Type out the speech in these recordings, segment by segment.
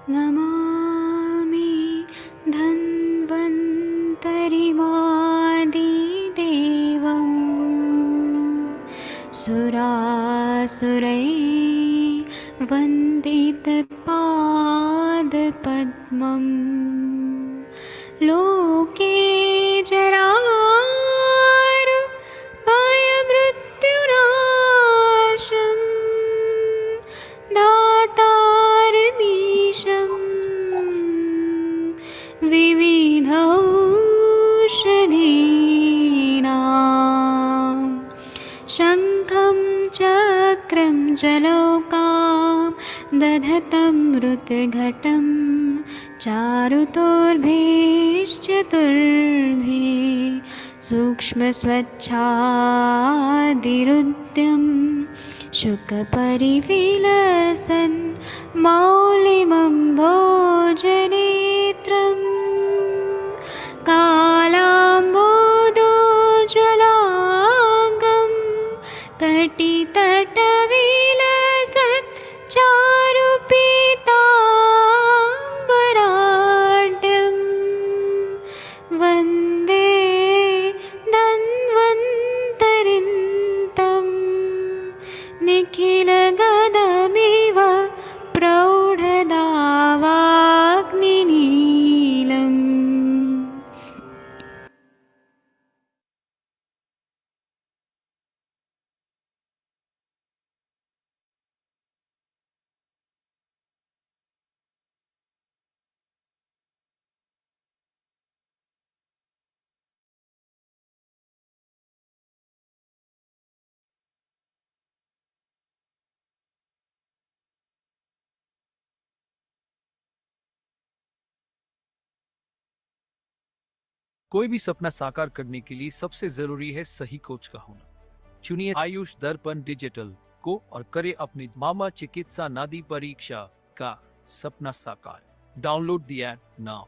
नमामि धन्वन्तरिमादिदेवं सुरासुरैर्वन्दितपादपद्मं लोके जरामृत्युनाशं दातारमीशं विविधौषधीनां शङ्खं चक्रं जलौकां दधतं मृतघटं चारुतोर्भैश्चतुर्भे सूक्ष्मस्वच्छादिरुद्यं शुकपरिविलसन् मौलिमं भोजनेत्रं कालाम्बोदोज्ज्वलाङ्गं कटितटविलसत् चारुपीताम्बराढ्यं वन्दे धन्वन्तरिन्तं निखिलगदमिव प्रौढदावाग्निनीलम्। कोई भी सपना साकार करने के लिए सबसे जरूरी है सही कोच का होना। चुनिए आयुष दर्पण डिजिटल को और करे अपनी मामा चिकित्सा नादी परीक्षा का सपना साकार। Download the app now.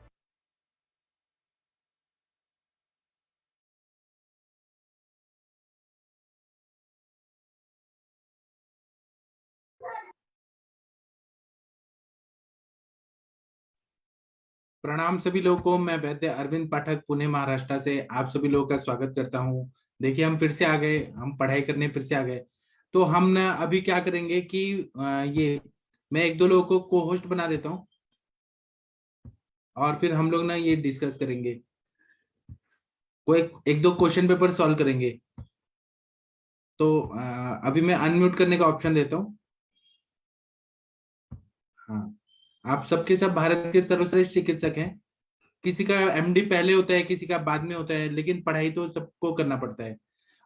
प्रणाम सभी लोगों को। मैं वैद्य अरविंद पाठक पुणे महाराष्ट्र से आप सभी लोगों का स्वागत करता हूं। देखिए हम फिर से आ गए, हम पढ़ाई करने फिर से आ गए। तो हम ना अभी क्या करेंगे कि ये मैं एक दो लोगों को को होस्ट बना देता हूं और फिर हम लोग ना ये डिस्कस करेंगे, कोई एक दो क्वेश्चन पेपर सॉल्व करेंगे। तो अभी मैं अनम्यूट करने का ऑप्शन देता हूँ। हाँ, आप सबके सब भारत के सर्वश्रेष्ठ चिकित्सक हैं। किसी का एमडी पहले होता है, किसी का बाद में होता है, लेकिन पढ़ाई तो सबको करना पड़ता है।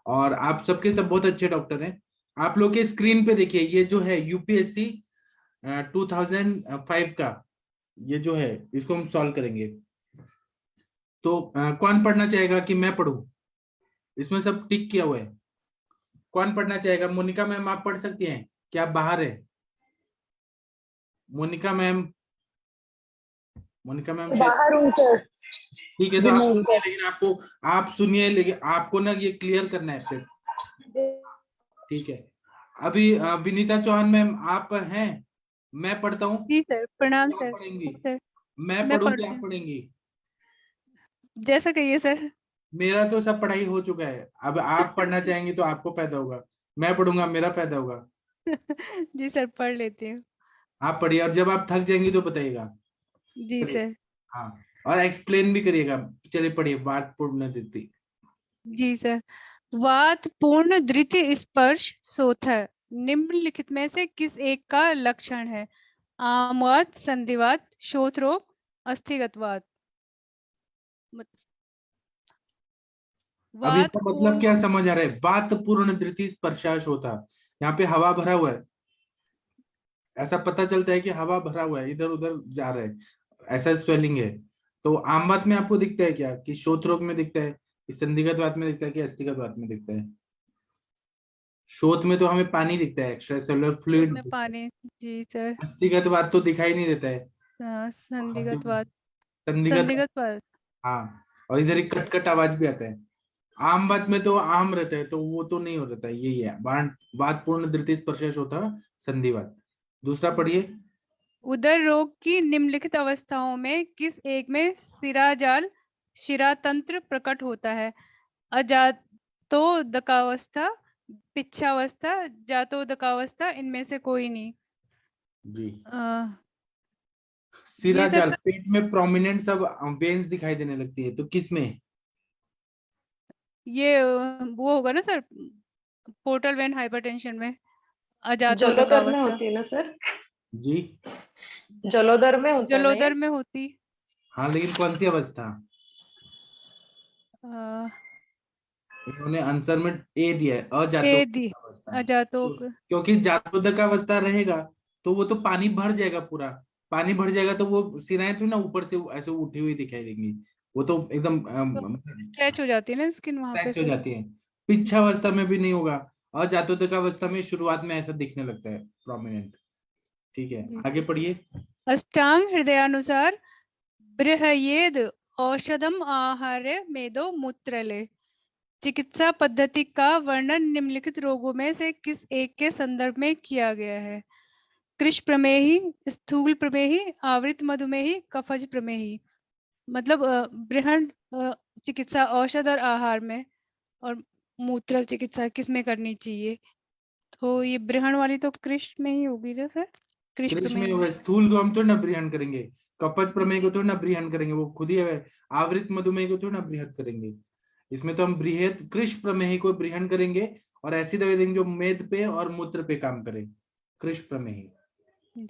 और आप सबके सब बहुत अच्छे डॉक्टर हैं। आप लोग के स्क्रीन पे देखिए, ये जो है यूपीएससी 2005 का ये जो है, इसको हम सॉल्व करेंगे। तो कौन पढ़ना चाहेगा कि मैं पढ़ूं? इसमें सब टिक किया हुआ है। कौन पढ़ना चाहेगा? मोनिका मैम आप पढ़ सकती हैं क्या? आप बाहर है मोनिका मैम? मोनिका मैम शायद बाहर हूँ सर। ठीक है। तो आप सुनिए, लेकिन आप सुनिए, लेकिन आपको ना ये क्लियर करना है फिर। ठीक है। अभी विनीता चौहान मैम आप हैं? मैं पढ़ता हूँ। जी सर, प्रणाम आप सर। पढ़ेंगी? सर मैं मैं पढ़ूं कि पढ़ती आप हूँ, पढ़ेंगी? जैसा कहिए सर। मेरा तो सब पढ़ाई हो चुका है। अब आप पढ़ना चाहेंगी तो आपको फायदा होगा, मैं पढ़ूंगा मेरा फायदा होगा। जी सर, पढ़ लेती हूँ। आप पढ़िए और जब आप थक जाएंगी तो बताइएगा। जी चलिए। सर। हाँ, और एक्सप्लेन भी करिएगा। चलिए पढ़िए। वात पूर्ण दीप्ति। जी सर। वात पूर्ण द्वितीय स्पर्श सोथर निम्नलिखित में से किस एक का लक्षण है? आमवात, संधिवात, शोथ रोग, अस्थिगतवात। अब वात इसका मतलब पूर्ण। क्या समझ आ रहा है? वात पूर्ण धृति स्पर्शाश होता, यहाँ पे हवा भरा हुआ है। ऐसा पता चलता है कि हवा भरा हुआ है, इधर उधर जा रहा है, ऐसा स्वेलिंग है। तो आमवात में आपको दिखता है क्या? कि शोथ रोग में दिखता है, कि संधिगत वात में दिखता है, कि अस्थिगत वात में दिखता है? शोथ में तो हमें पानी दिखता है, एक्स्ट्रा सेलुलर शोथ फ्लूइड में दिखता है। पानी। जी सर। अस्थिगत वात तो दिखाई नहीं देता है। संधिगतवात। संधिगत। संधिगतवात। हाँ, और इधर एक कट कट आवाज भी आता है। आम बात में तो आम रहता है, तो वो तो नहीं हो रहता है। यही है वात पूर्ण धृति स्पर्शश होता संधिवात। दूसरा पढ़िए। उदर रोग की निम्नलिखित अवस्थाओं में किस एक में शिराजाल शिरातंत्र प्रकट होता है? अजातोदकावस्था, पिच्छावस्था, जातोदकावस्था, इनमें से कोई नहीं। जी। ये सिराजाल, सर पेट में प्रोमिनेंट सब वेन्स दिखाई देने लगती है, तो किस में? ये वो होगा ना सर, पोर्टल वेन हाइपरटेंशन में, जलोदर में अजातोदकावस्था। होती है ना सर? जी। जलोदर में होता है ना जलोदर ये? में होती। हाँ, लेकिन कौन सी अवस्था? अ, इन्होंने आंसर में ए दिया है, ए दी, अजातोदक अवस्था है। अजातोक। क्योंकि जातोदक अवस्था रहेगा तो वो तो पानी भर जाएगा पूरा। पानी भर जाएगा तो वो सिराएं थोड़ी ना ऊपर से ऐसे उठी हुई दिखाई देंगी। वो तो एकदम स्ट्रेच हो जाती है ना स्किन वहां पे स्ट्रेच हो फिर। जाती है। पिच्छावस्था में भी नहीं होगा। अजातोदक अवस्था में शुरुआत में ऐसा दिखने लगता है प्रोमिनेंट। ठीक है, जी। आगे पढ़िए। अष्टांग हृदयानुसार बृहयेद औषधम आहार्य मेदो मूत्रले। चिकित्सा पद्धति का वर्णन निम्नलिखित रोगों में से किस एक के संदर्भ में किया गया है? कृष्ण प्रमेही, स्थूल प्रमेही, आवृत मधुमेही, कफज प्रमेही। मतलब बृहण चिकित्सा औषध और आहार में, और मूत्र चिकित्सा किस में करनी चाहिए? तो ये बृहण वाली तो कृष्ण में ही होगी ना सर, कृष्ण कृष्ण में प्रमेय होगा, में। स्थूल को हम थोड़ी ना ब्रीहन करेंगे। कपच प्रमेय को थोड़ी ना ब्रीहन करेंगे, वो खुद ही है। आवृत मधुमेह को थोड़ी ना बृहत करेंगे। इसमें तो हम बृहत कृष्ण प्रमेही को बृहन करेंगे और ऐसी दवाई देंगे जो मेद पे और मूत्र पे काम करे। कृष्ण प्रमेही। जी।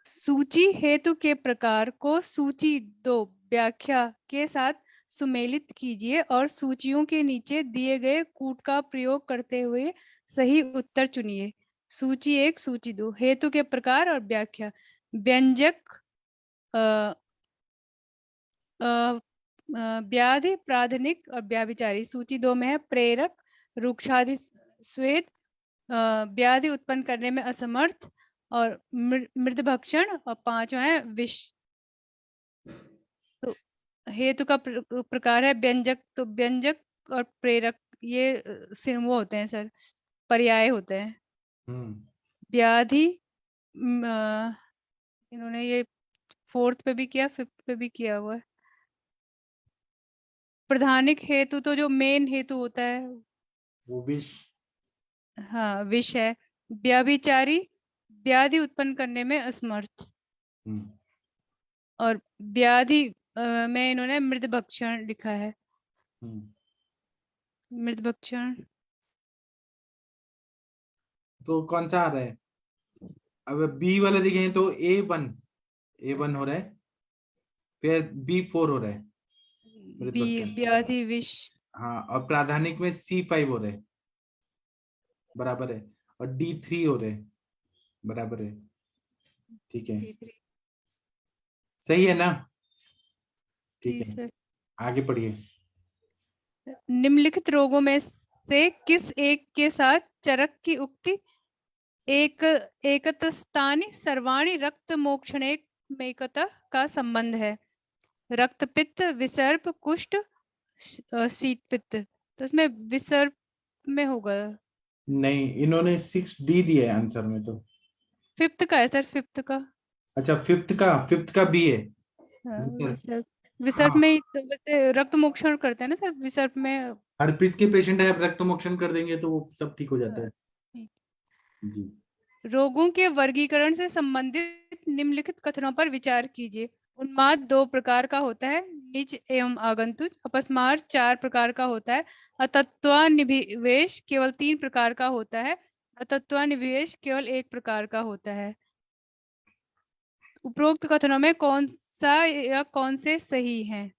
सूची हेतु के प्रकार को सूची 2 व्याख्या के साथ सुमेलित कीजिए और सूचियों के नीचे दिए गए कूट का प्रयोग करते हुए सही उत्तर चुनिए। सूची 1, सूची 2, हेतु के प्रकार और व्याख्या। व्यंजक, अ, अ, व्याधि, प्राथमिक और व्याभिचारी। सूची 2 में है प्रेरक, रुक्षादि स्वेद, व्याधि उत्पन्न करने में असमर्थ और मृद भक्षण, और 5वां है विष। तो हेतु का प्रकार है व्यंजक, तो व्यंजक और प्रेरक ये वो होते हैं सर, पर्याय होते हैं। व्याधि, इन्होंने ये 4th पे भी किया, 5th पे भी किया हुआ है। प्रधानिक हेतु तो जो मेन हेतु होता है वो विष। हाँ विष है। व्याभिचारी, व्याधि उत्पन्न करने में असमर्थ। और व्याधि में इन्होंने मृद भक्षण लिखा है। मृद भक्षण तो कौन सा आ रहा है? अब बी वाला देखें तो ए वन हो रहा है, फिर B4 हो रहा है मृत भक्षण। व्याधि विष। हाँ, और प्राधानिक में C5 हो रहा है, बराबर है। और D3 हो रहे हैं, बराबर है। ठीक है, सही है ना? ठीक जी है, सर। आगे पढ़िए। निम्नलिखित रोगों में से किस एक के साथ चरक की उक्ति एक एकतस्तानि सर्वाणि रक्त मोक्षणे मेकतः का संबंध है? रक्त पित्त, विसर्प, कुष्ठ, शीत पित्त। तो इसमें विसर्प में होगा। नहीं, इन्होंने 6D दिया है आंसर में तो। 5th का है सर, 5th का। अच्छा, फिफ्थ का बी है। हाँ, विसर्प। विसर्प। विसर्प हाँ, में ही तो वैसे रक्त मोक्षण करते हैं ना सर, विसर्प में। हर्पीस के पेशेंट है, रक्त मोक्षण कर देंगे तो वो सब ठीक हो जाता है। ठीक। जी। रोगों के वर्गीकरण से संबंधित निम्नलिखित कथनों पर विचार कीजिए। उन्माद 2 प्रकार का होता है, निज एवं आगंतुक। अपस्मार 4 प्रकार का होता है। अतत्वानिवेश केवल 3 प्रकार का होता है। अतत्वानिवेश केवल 1 प्रकार का होता है। उपरोक्त कथनों में कौन सा या कौन से सही हैं?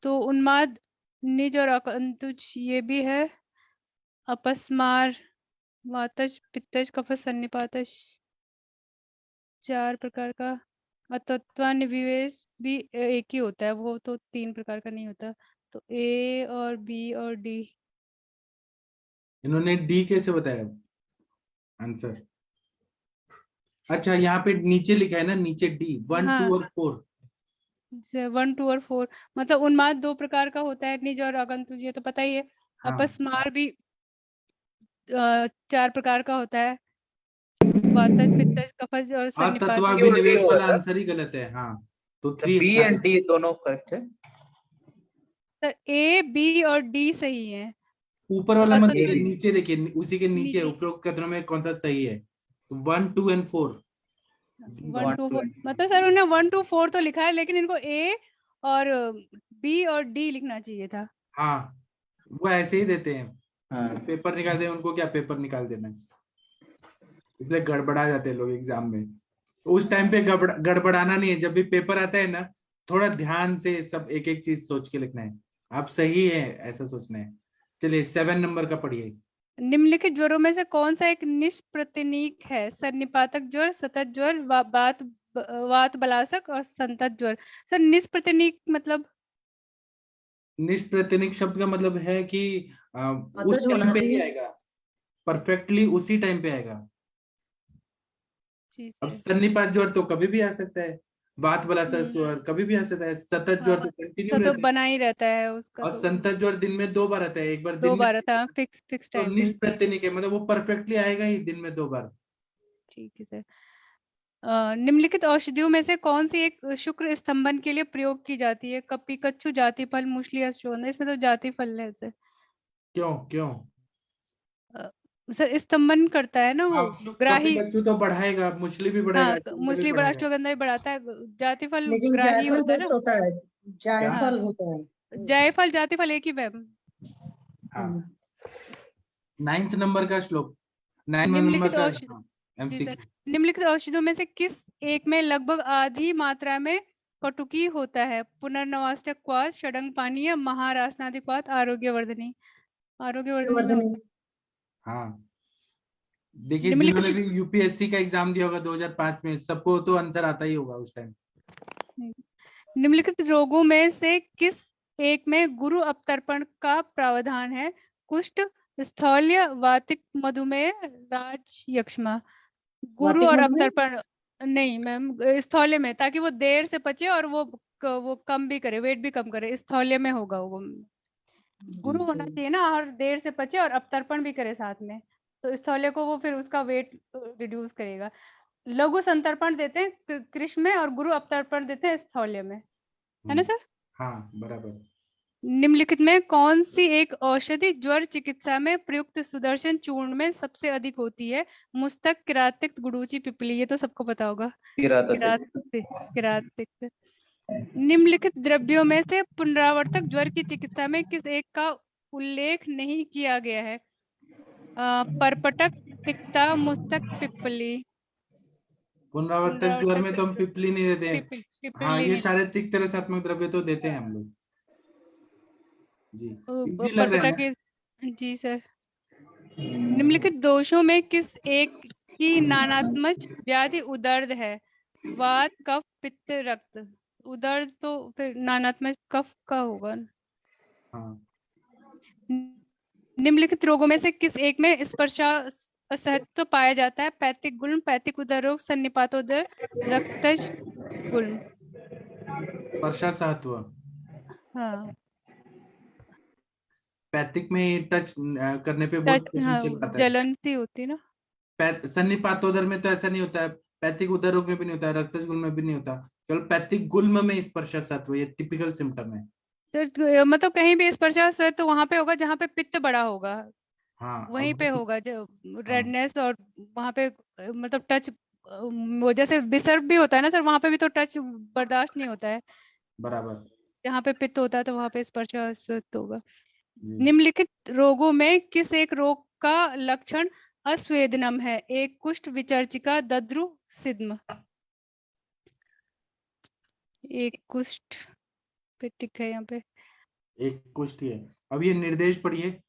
तो उन्माद, निज और आगंतुक ये भी है। अपस्मार, वातज, पित्तज, कफज, सन्निपातज 4 प्रकार का। अतत्वानिवेश भी एक ही होता है, वो तो 3 प्रकार का नहीं होता। तो ए और बी और डी। इन्होंने डी कैसे बताया आंसर? अच्छा, यहाँ पे नीचे लिखा है ना, नीचे डी 1, 2 हाँ, और 4। 1, 2 और 4। मतलब उन्माद 2 प्रकार का होता है, निज और आगंतुक ये तो पता ही है। हाँ, अपस्मार भी 4 प्रकार का होता है। वातज पित्तज कफज और सन्निपात। अतत्वाभिनिवेश वाला आंसर ही गलत है। हाँ, तो 3 बी एंड डी दोनों करेक्ट है। सर ए बी और डी सही है। ऊपर वाला मत तो देखिए, नीचे देखिए, उसी के नीचे नीचे। उपरोक्त कथनों में कौन सा सही है। तो 1 2 एंड 4 1 2 4 मतलब सर उन्होंने 1 2 4 तो लिखा है, लेकिन इनको ए और बी और डी लिखना चाहिए था। हाँ, वो ऐसे ही देते हैं। हाँ। पेपर निकालते हैं, उनको क्या पेपर निकाल देना है, इसलिए गड़बड़ा जाते हैं लोग एग्जाम में। तो उस टाइम पे गड़बड़ाना नहीं है। जब भी पेपर आता है ना, थोड़ा ध्यान से सब एक एक चीज सोच के लिखना है। आप सही है ऐसा सोचना है। चलिए 7 नंबर का पढ़िए। निम्नलिखित ज्वरों में से कौन सा एक निष्प्रतिनीक है? सन्निपातक ज्वर, सतत ज्वर, वात बलासक और संतत ज्वर। सर निष्प्रतिनीक मतलब? निष्प्रतिनिक शब्द का मतलब है कि उस टाइम पे ही आएगा, परफेक्टली उसी टाइम पे आएगा। अब सन्निपात ज्वर तो कभी भी आ सकता है, वात बलासक ज्वर कभी भी आ सकता है, सतत ज्वर तो कंटिन्यू तो रहता है, बना ही रहता है उसका। और संतत ज्वर दिन में 2 बार आता है, एक बार दिन 2 में, बार आता है, फिक्स तो टाइम पे। निष्प्रतिनिक है, मतलब वो परफेक्टली आएगा ही दिन में 2 बार। ठीक है सर। निम्नलिखित औषधियों में से कौन सी एक शुक्र स्तंभन के लिए प्रयोग की जाती है? कपि कच्छु, जाति फल, मूसली, अश्वगंधा। इसमें तो जाति फल है सर। क्यों क्यों? सर स्तंभन करता है ना वो, ग्राही। कपिकच्चू तो बढ़ाएगा, मूसली भी बढ़ाएगा, हाँ, अश्वगंधा भी मूसली बड़ा, बढ़ाएगा। अश्वगंधा भी बढ़ाता है। जाति फल लेकिन ग्राही जायफल होता है बेस्ट ना। होता है, जायफल हाँ। होता है। जायफल जाति फल एक ही मैम। हाँ। 9th नंबर का श्लोक, 9 निम्नलिखित नंबर का औषधि। जी सर। एमसीक्यू। निम्नलिखित औषधियों में से किस एक में लगभग आधी मात्रा में कटुकी होता है? पुनर्नवाष्टक क्वाथ, षडंग पानी या महारासनादि क्वाथ, आरोग्यवर्धनी। आरोग्यवर्धनी में होता है। हाँ, देखिए निम्नलिखित जिन्होंने भी यूपीएससी का एग्जाम दिया होगा 2005 में, सबको तो आंसर आता ही होगा उस टाइम। निम्नलिखित रोगों में से किस एक में गुरु अपतर्पण का प्रावधान है? कुष्ठ, स्थौल्य, वातिक, मधुमेह, राज यक्ष्मा। गुरु वातिक और मधुमेह? अपतर्पण नहीं मैम, स्थौल्य में, ताकि वो देर से पचे और वो कम भी करे, वेट भी कम करे। स्थौल्य में होगा वो। गुरु होना चाहिए ना, और देर से पचे और अपतर्पण भी करे साथ में, तो स्थौल्य को वो फिर उसका वेट रिड्यूस करेगा। लघु संतर्पण देते हैं कृष्ण में, और गुरु अपतर्पण देते हैं स्थौल्य में, है ना सर? हाँ बराबर। निम्नलिखित में कौन सी एक औषधि ज्वर चिकित्सा में प्रयुक्त सुदर्शन चूर्ण में सबसे अधिक होती है? मुस्तक, किरातिक, गुडूची, पिपली। ये तो सबको पता होगा। किरातिक। निम्नलिखित द्रव्यों में से पुनरावर्तक ज्वर की चिकित्सा में किस एक का उल्लेख नहीं किया गया है? परपटक, तिक्ता, मुस्तक, पिपली। पुनरावर्तक ज्वर में तो हम पिपली नहीं देते हैं। हाँ, ये सारे तिक्त रसात्मक द्रव्य तो देते हैं हम लोग। जी, इजी लग रहा है ना? जी सर। निम्नलिखित दोषों में किस एक की नानात्मक व्याधि उदर्द है? वात, कफ, पित्त, रक्त। उदर्द तो फिर नानात्मक कफ का होगा। हाँ। निम्नलिखित रोगों में से किस एक में स्पर्शा असहत्व पाया जाता है? पैतिक गुल्म, पैतिक उदर रोग, सन्निपातोदर, रक्तज गुल्म। स्पर्शासहत्व। हाँ, पैथिक में टच करने पे बहुत हाँ, चिलचिल आता है। जलन सी होती है ना। सन्निपातोदर में तो ऐसा नहीं होता है, पैथिक उदर रोग में भी नहीं होता है, रक्तज गुल्म में भी नहीं होता, केवल पैथिक गुल्म में स्पर्शासहत्व, ये टिपिकल सिम्टम है। तो मतलब कहीं भी स्पर्शा है तो वहां पे होगा जहाँ पे पित्त बड़ा होगा। हाँ, वहीं पे होगा जो रेडनेस, और वहां पे मतलब टच, वो जैसे विसर्प भी होता है ना सर, वहां पे भी तो टच बर्दाश्त नहीं होता है। बराबर। जहाँ पे पित्त होता है तो वहां पे स्पर्शा होगा। निम्नलिखित रोगों में किस एक रोग का लक्षण अस्वेदनम है? एक कुष्ठ, विचर्चिका, दद्रु, सिद्म। एक कुष्ठ पे टिक है यहाँ पे। एक कुष्ठ है। अब ये निर्देश पढ़िए।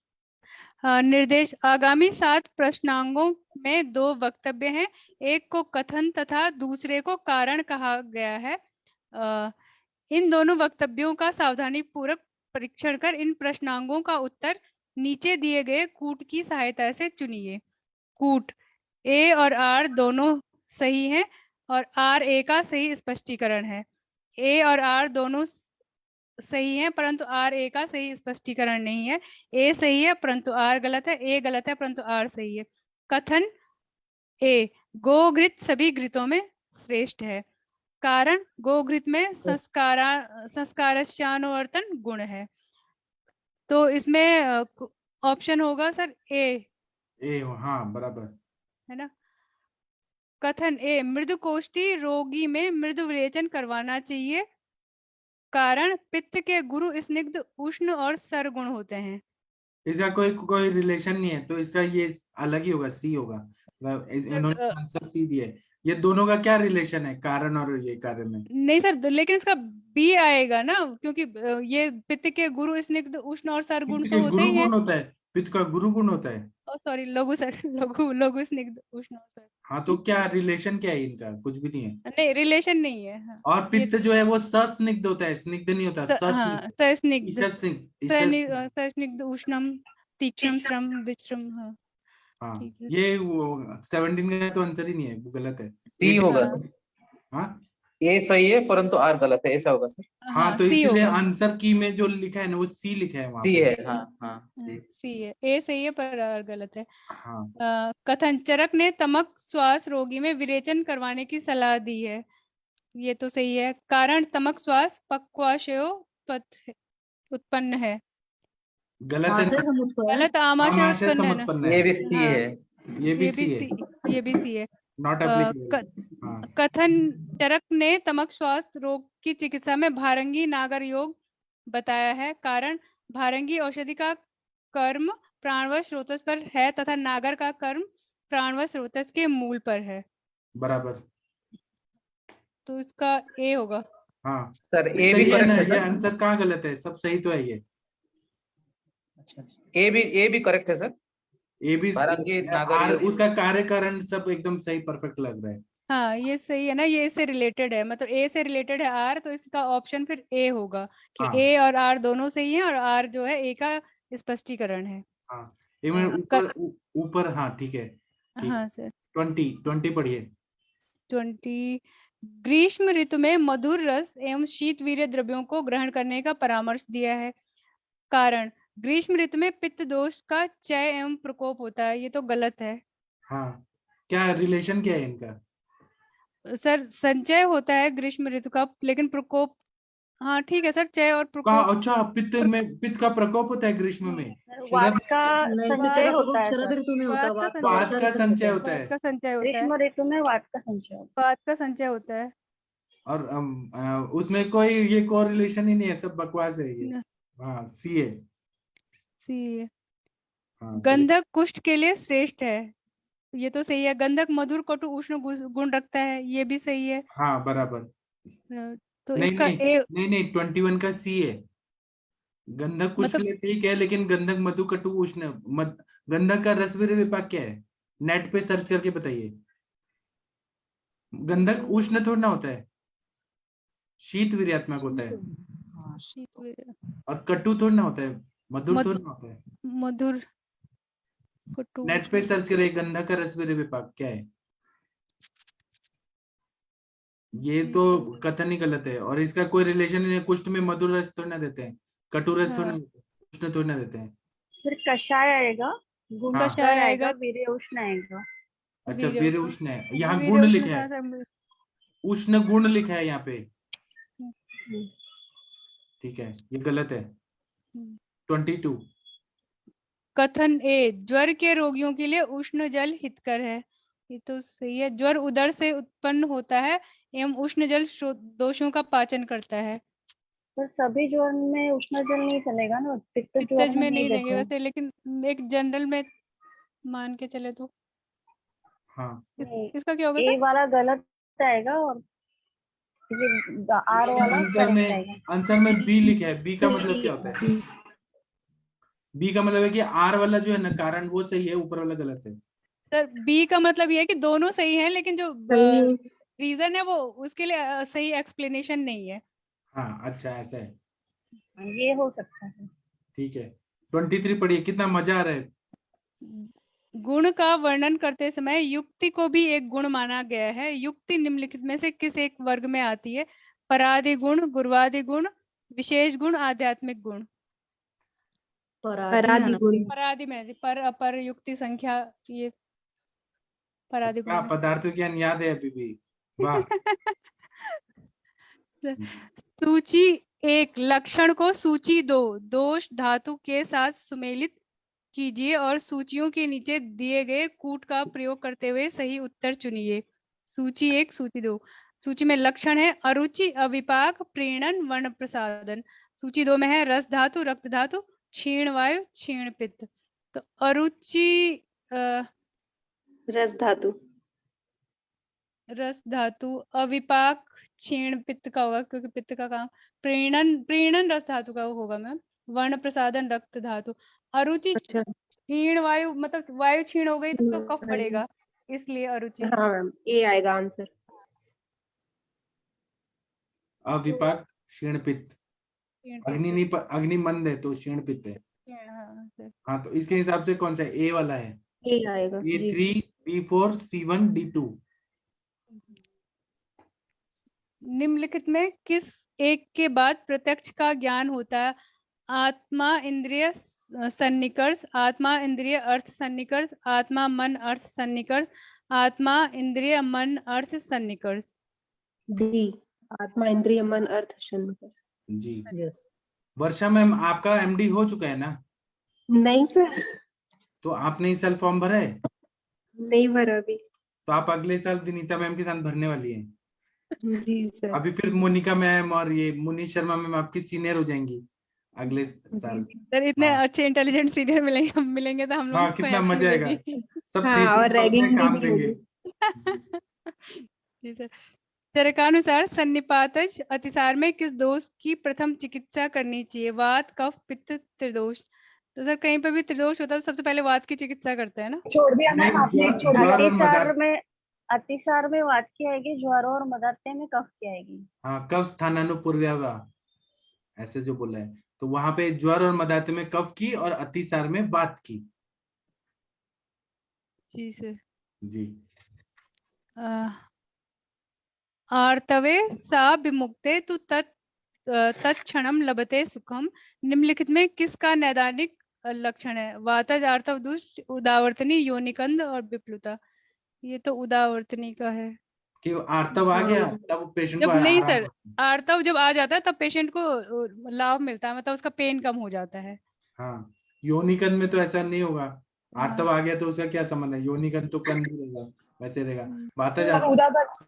निर्देश। आगामी 7 प्रश्नांगों में 2 वक्तव्य हैं, एक को कथन तथा दूसरे को कारण कहा गया है। इन दोनों वक्तव्यों का सावधानी पूर्वक परीक्षण कर इन प्रश्नांगों का उत्तर नीचे दिए गए कूट की सहायता से चुनिए। कूट ए और आर दोनों सही हैं, और आर ए का सही स्पष्टीकरण है। ए और आर दोनों सही है, परंतु आर ए का सही स्पष्टीकरण नहीं है। ए सही है परंतु आर गलत है, ए गलत है परंतु आर सही है। कथन ए, गोघृत सभी घृतों में श्रेष्ठ है। कारण गोघृत में संस्कारश्चानुवर्तन गुण है। तो इसमें ऑप्शन होगा सर ए, हाँ बराबर। है ना। कथन ए, मृदु कोष्ठी रोगी में मृदु विरेचन करवाना चाहिए। कारण पित्त के गुरु स्निग्ध उष्ण और सरगुण होते हैं। इसका कोई रिलेशन नहीं है, तो इसका ये अलग ही होगा, सी होगा। इन्होंने आंसर सी दिया है। ये दोनों का क्या रिलेशन है, कारण और ये कार्य में? नहीं सर, लेकिन इसका बी आएगा ना, क्योंकि ये पित्त के गुरु स्निग्ध उष्ण और सरगुण पित्त तो के होते गुरु ही हैं। गुण होता है, पित्त का गुरु गुण होता है। सॉरी, लघु सर, लघु लघु स्निग्ध उष्ण और सरगुण। हाँ, तो क्या रिलेशन क्या है इनका? कुछ भी नहीं है। नहीं, रिलेशन नहीं है। हाँ, और पित्त जो है वो सस्निग्ध होता है, स्निग्ध नहीं होता। हाँ, सस्निग्ध, ईशत सस्निग्ध उष्णम तीक्ष्णम श्रम विश्रम। हाँ हाँ, ठीक है। ये 17 का तो आंसर ही नहीं है, वो गलत है। सी होगा हाँ। सर। हाँ ए सही है परंतु आर गलत है, ऐसा होगा सर। हाँ, तो सी इसलिए होगा। आंसर की में जो लिखा है ना वो सी लिखा है वहां सी पे। है, हाँ हाँ सी। सी है, ए सही है पर आर गलत है। हाँ, कथन, चरक ने तमक श्वास रोगी में विरेचन करवाने की सलाह दी है। ये तो सही है। कारण तमक श्वास पक्वाशयोत्पत्ति उत्पन्न है। गलत है। गलत, आमाशय आमाशय उत्पन्न है ना। समुत्पन्न ये है। भी सी हाँ, है। ये भी ये भी सी है, सी, ये भी सी है। Not applicable. हाँ, कथन, चरक ने तमक श्वास रोग की चिकित्सा में भारंगी नागर योग बताया है। कारण भारंगी औषधि का कर्म प्राणवश स्रोतस पर है तथा नागर का कर्म प्राणवश स्रोतस के मूल पर है। बराबर। तो इसका ए होगा। हाँ सर ए भी सही है ना, करेक्ट है ये सर। आंसर कहाँ गलत है? सब सही तो है ये। अच्छा, ए भी करेक्ट है सर। ए भी भारंगी नागर आर, योग। उसका कार्य कारण सब एकदम सही, परफेक्ट लग रहा है। हाँ, ये सही है ना, ये इससे रिलेटेड है, मतलब ए से रिलेटेड है आर, तो इसका ऑप्शन फिर ए होगा कि हाँ ए और आर दोनों सही हैं और आर जो है ए का स्पष्टीकरण है। हाँ, एक मिनट, ऊपर हाँ ठीक है, ठीक। हाँ सर। 20 पढ़िए। 20, ग्रीष्म ऋतु में मधुर रस एवं शीतवीर्य द्रव्यों को ग्रहण करने का परामर्श दिया है। कारण ग्रीष्म ऋतु में पित्त दोष का क्षय एवं प्रकोप होता है। ये तो गलत है हाँ, क्या रिलेशन क्या है इनका? सर। संचय होता है ग्रीष्म ऋतु का, लेकिन प्रकोप, हाँ ठीक है सर, क्षय और प्रकोप। अच्छा, पित्त का प्रकोप होता है ग्रीष्म में। वात का नहीं, पित्त संचय का होता प्रकोप है शरद सर। ऋतु में होता है। वात का वात का संचय होता वात है। का संचय होता है। ग्रीष्म ऋतु में वात का संचय होता वात का संचय होता है। और उसमें कोई ये कोरिलेशन ही नहीं है, सब बकवास है ये। न- हाँ, सी है। सी, हाँ, चलिए। गंधक कुष्ठ के लिए श्रेष्ठ है। ये तो सही है। गंधक मधुर कटु उष्ण गुण रखता है। ये भी सही है। हाँ बराबर। तो नहीं इसका नहीं ए, नहीं नहीं, 21 का सी है। गंधक कुछ के मतलब लिए ठीक है, लेकिन गंधक मधु कटु उष्ण गंधक का रसवीर विपाक क्या है? नेट पे सर्च करके बताइए। गंधक उष्ण थोड़ा ना होता है, शीत वीर्यात्मक होता है। शीत और कटु थोड़ा ना होता है, मधुर थोड़ा ना होता है। मधुर कटु नेट पे सर्च करिए गंधक का रसवीर विपाक क्या है। ये तो कथन ही गलत है, और इसका कोई रिलेशन नहीं है। कुष्ठ में मधुर रस थोड़ा ना देते हैं, कटु रस थोड़ा ना, उष्ण थोड़ा ना देते हैं। है। फिर कषाय आएगा, गुण हाँ। कषाय आएगा, वीर्य उष्ण आएगा। अच्छा, वीर उष्ण है, यहाँ वीर्य गुण उष्ण लिखा है, उष्ण गुण लिखा है यहाँ पे। ठीक है, ये गलत है। 22। कथन ए, ज्वर के रोगियों के लिए उष्ण जल हितकर है। ये तो सही है। ज्वर उदर से उत्पन्न होता है एवं उष्ण जल दोषों का पाचन करता है। पर सभी ज्वर में उष्ण जल नहीं चलेगा ना, पित्त ज्वर पित्तज में में नहीं देंगे देते हैं। वैसे, लेकिन एक जनरल में मान के चले तो। हाँ, इसका क्या होगा ए सर? वाला गलत आएगा और ये आर वाला आंसर में बी लिखा है। बी का मतलब क्या होता है? बी का मतलब है कि आर वाला जो है ना कारण वो सही है, ऊपर वाला गलत है। सर बी का मतलब ये है कि दोनों सही हैं, लेकिन जो रीजन है वो उसके लिए सही एक्सप्लेनेशन नहीं है। हाँ, अच्छा ऐसा है, ये हो सकता है। ठीक है। 23 पढ़िए, कितना मजा आ रहा है। गुण का वर्णन करते समय युक्ति को भी एक गुण माना गया है। युक्ति निम्नलिखित में से किस एक वर्ग में आती है? परादि गुण, गुर्वादि गुण, विशेष गुण, आध्यात्मिक गुण। परादि गुण। परादि में पर अपर युक्ति संख्या, ये पराधिक क्या होगा। पदार्थ ज्ञान याद है अभी भी, वाह। सूची 1, लक्षण को सूची 2, दोष धातु के साथ सुमेलित कीजिए और सूचियों के नीचे दिए गए कूट का प्रयोग करते हुए सही उत्तर चुनिए। सूची 1, सूची 2। सूची में लक्षण है अरुचि, अविपाक, प्रीणन, वर्ण प्रसादन। सूची 2 में है रस धातु, रक्त धातु, क्षीण वायु, क्षीण पित्त। तो अरुचि रस धातु। रस धातु, अविपाक क्षीण पित्त का होगा क्योंकि पित्त का काम, प्रीणन रस धातु का होगा मैम, वर्ण प्रसादन रक्त धातु। अरुचि अच्छा, क्षीण वायु, मतलब वायु क्षीण हो गई तो कफ बढ़ेगा, इसलिए अरुचि। हाँ मैम, ए आएगा आंसर। अविपाक क्षीण पित्त, क्षीण अग्नि पित्त। नहीं, अग्नि मंद है तो क्षीण पित्त है। हाँ सर। हाँ, तो इसके हिसाब से कौन सा है? ए वाला है। ए आएगा जी। A3, B4, C1, D2। निम्नलिखित में किस एक के बाद प्रत्यक्ष का ज्ञान होता है? आत्मा इंद्रिय सन्निकर्ष, आत्मा इंद्रिय अर्थ सन्निकर्ष, आत्मा मन अर्थ सन्निकर्ष, आत्मा इंद्रिय मन अर्थ सन्निकर्ष। डी, आत्मा इंद्रिय मन अर्थ शून्य। जी। यस। वर्षा मैम, आपका MD हो चुका है ना? नहीं सर, तो आपने इस साल फॉर्म भरा है? नहीं भरा अभी। तो आप अगले साल विनीता मैम के साथ भरने वाली हैं। जी सर। अभी फिर मोनिका मैम और ये मुनीश शर्मा मैम आपकी सीनियर हो जाएंगी अगले साल। सर इतने हाँ। अच्छे इंटेलिजेंट सीनियर मिलेंगे तो हम लोग हाँ, को कितना help मजा आएगा। मिलेगी। सब हाँ, थे और रैगिंग काम भी देंगे। होगी। जी सर। चरकानुसार सन्निपातज अतिसार में किस दोष की प्रथम चिकित्सा करनी चाहिए? वात, कफ, पित्त, त्रिदोष। तो सर कहीं पे भी त्रिदोष होता है तो सबसे पहले वात की चिकित्सा करते हैं ना? छोड़ दिया नहीं, मैम, आपने एक छोड़ दिया। ज्वार और अतिसार मदार। में, अतिसार में वात की आएगी, ज्वार और मदात्य में कफ की आएगी। हाँ, कफ स्थानानुपूर्व्यावा ऐसे जो बोला है, तो वहां पे ज्वर और मदाते में कफ की और अतिसार में वात की। जी सर। जी। आर्तवे सा विमुक्ते तु तत्क्षणम लभते सुखम। निम्नलिखित में किसका नैदानिक लक्षण है? वातज, आर्तव, दुष्ट, उदावर्तनी, योनिकंद और विप्लुता। ये तो उदावर्तनी का है। कि आर्तव आ गया तब पेशेंट को जब नहीं आराम सर, होता है। आर्तव जब आ जाता है तब पेशेंट को लाभ मिलता है, मतलब उसका पेन कम हो जाता है। हाँ, योनिकंद में तो ऐसा नहीं होगा। आर्तव आ गया तो उसका क्या संबंध है? योनिकंद तो कंद ही रहेगा, वैसे रहेगा। वातज आर्तव।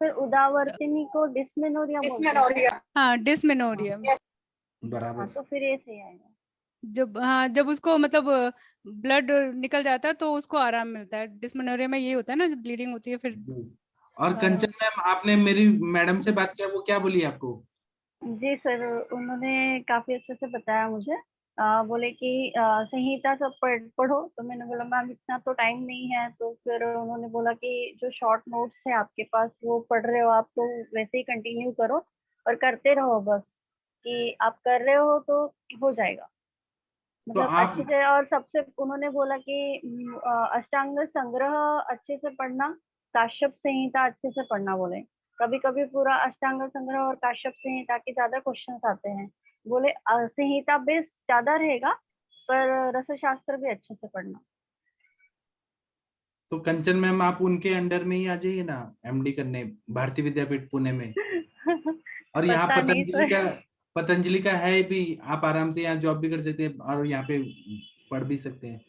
फिर उदावर्तनी को डिस्मेनोरिया बोलते हैं। डिस्मेनोरिया। हाँ, डिस्मेनोरिया। बराबर। तो फिर ये सही आएगा। जब उसको मतलब ब्लड निकल जाता है तो उसको आराम मिलता है। डिस्मेनोरिया में ये होता है ना, जब ब्लीडिंग होती है फिर। और कंचन मैम, आपने मेरी मैडम से बात किया, वो क्या बोली आपको? जी सर, उन्होंने काफी अच्छे से बताया मुझे। बोले कि संहिता सब पढ़ो, तो मैंने बोला मैम इतना तो टाइम नहीं है। तो फिर उन्होंने बोला कि जो शॉर्ट नोट्स है आपके पास वो पढ़ रहे हो आप, तो वैसे ही कंटिन्यू करो और करते रहो, बस कि आप कर रहे हो तो हो जाएगा, मतलब आप- अच्छे से। और सबसे उन्होंने बोला कि अष्टांग संग्रह अच्छे से पढ़ना, काश्यप संहिता अच्छे से पढ़ना बोले। कभी कभी पूरा अष्टांग संग्रह और काश्यप संहिता के ज्यादा क्वेश्चंस आते हैं। बोले संहिता बेस ज्यादा रहेगा पर रसशास्त्र भी अच्छे से पढ़ना। तो कंचन मैम, आप उनके अंडर में ही आ जाइए ना MD करने, भारतीय विद्यापीठ पुणे में। और यहाँ पता नहीं पतंजलि का है भी, आप आराम से यहाँ जॉब भी कर सकते हैं और यहाँ पे पढ़ भी सकते हैं।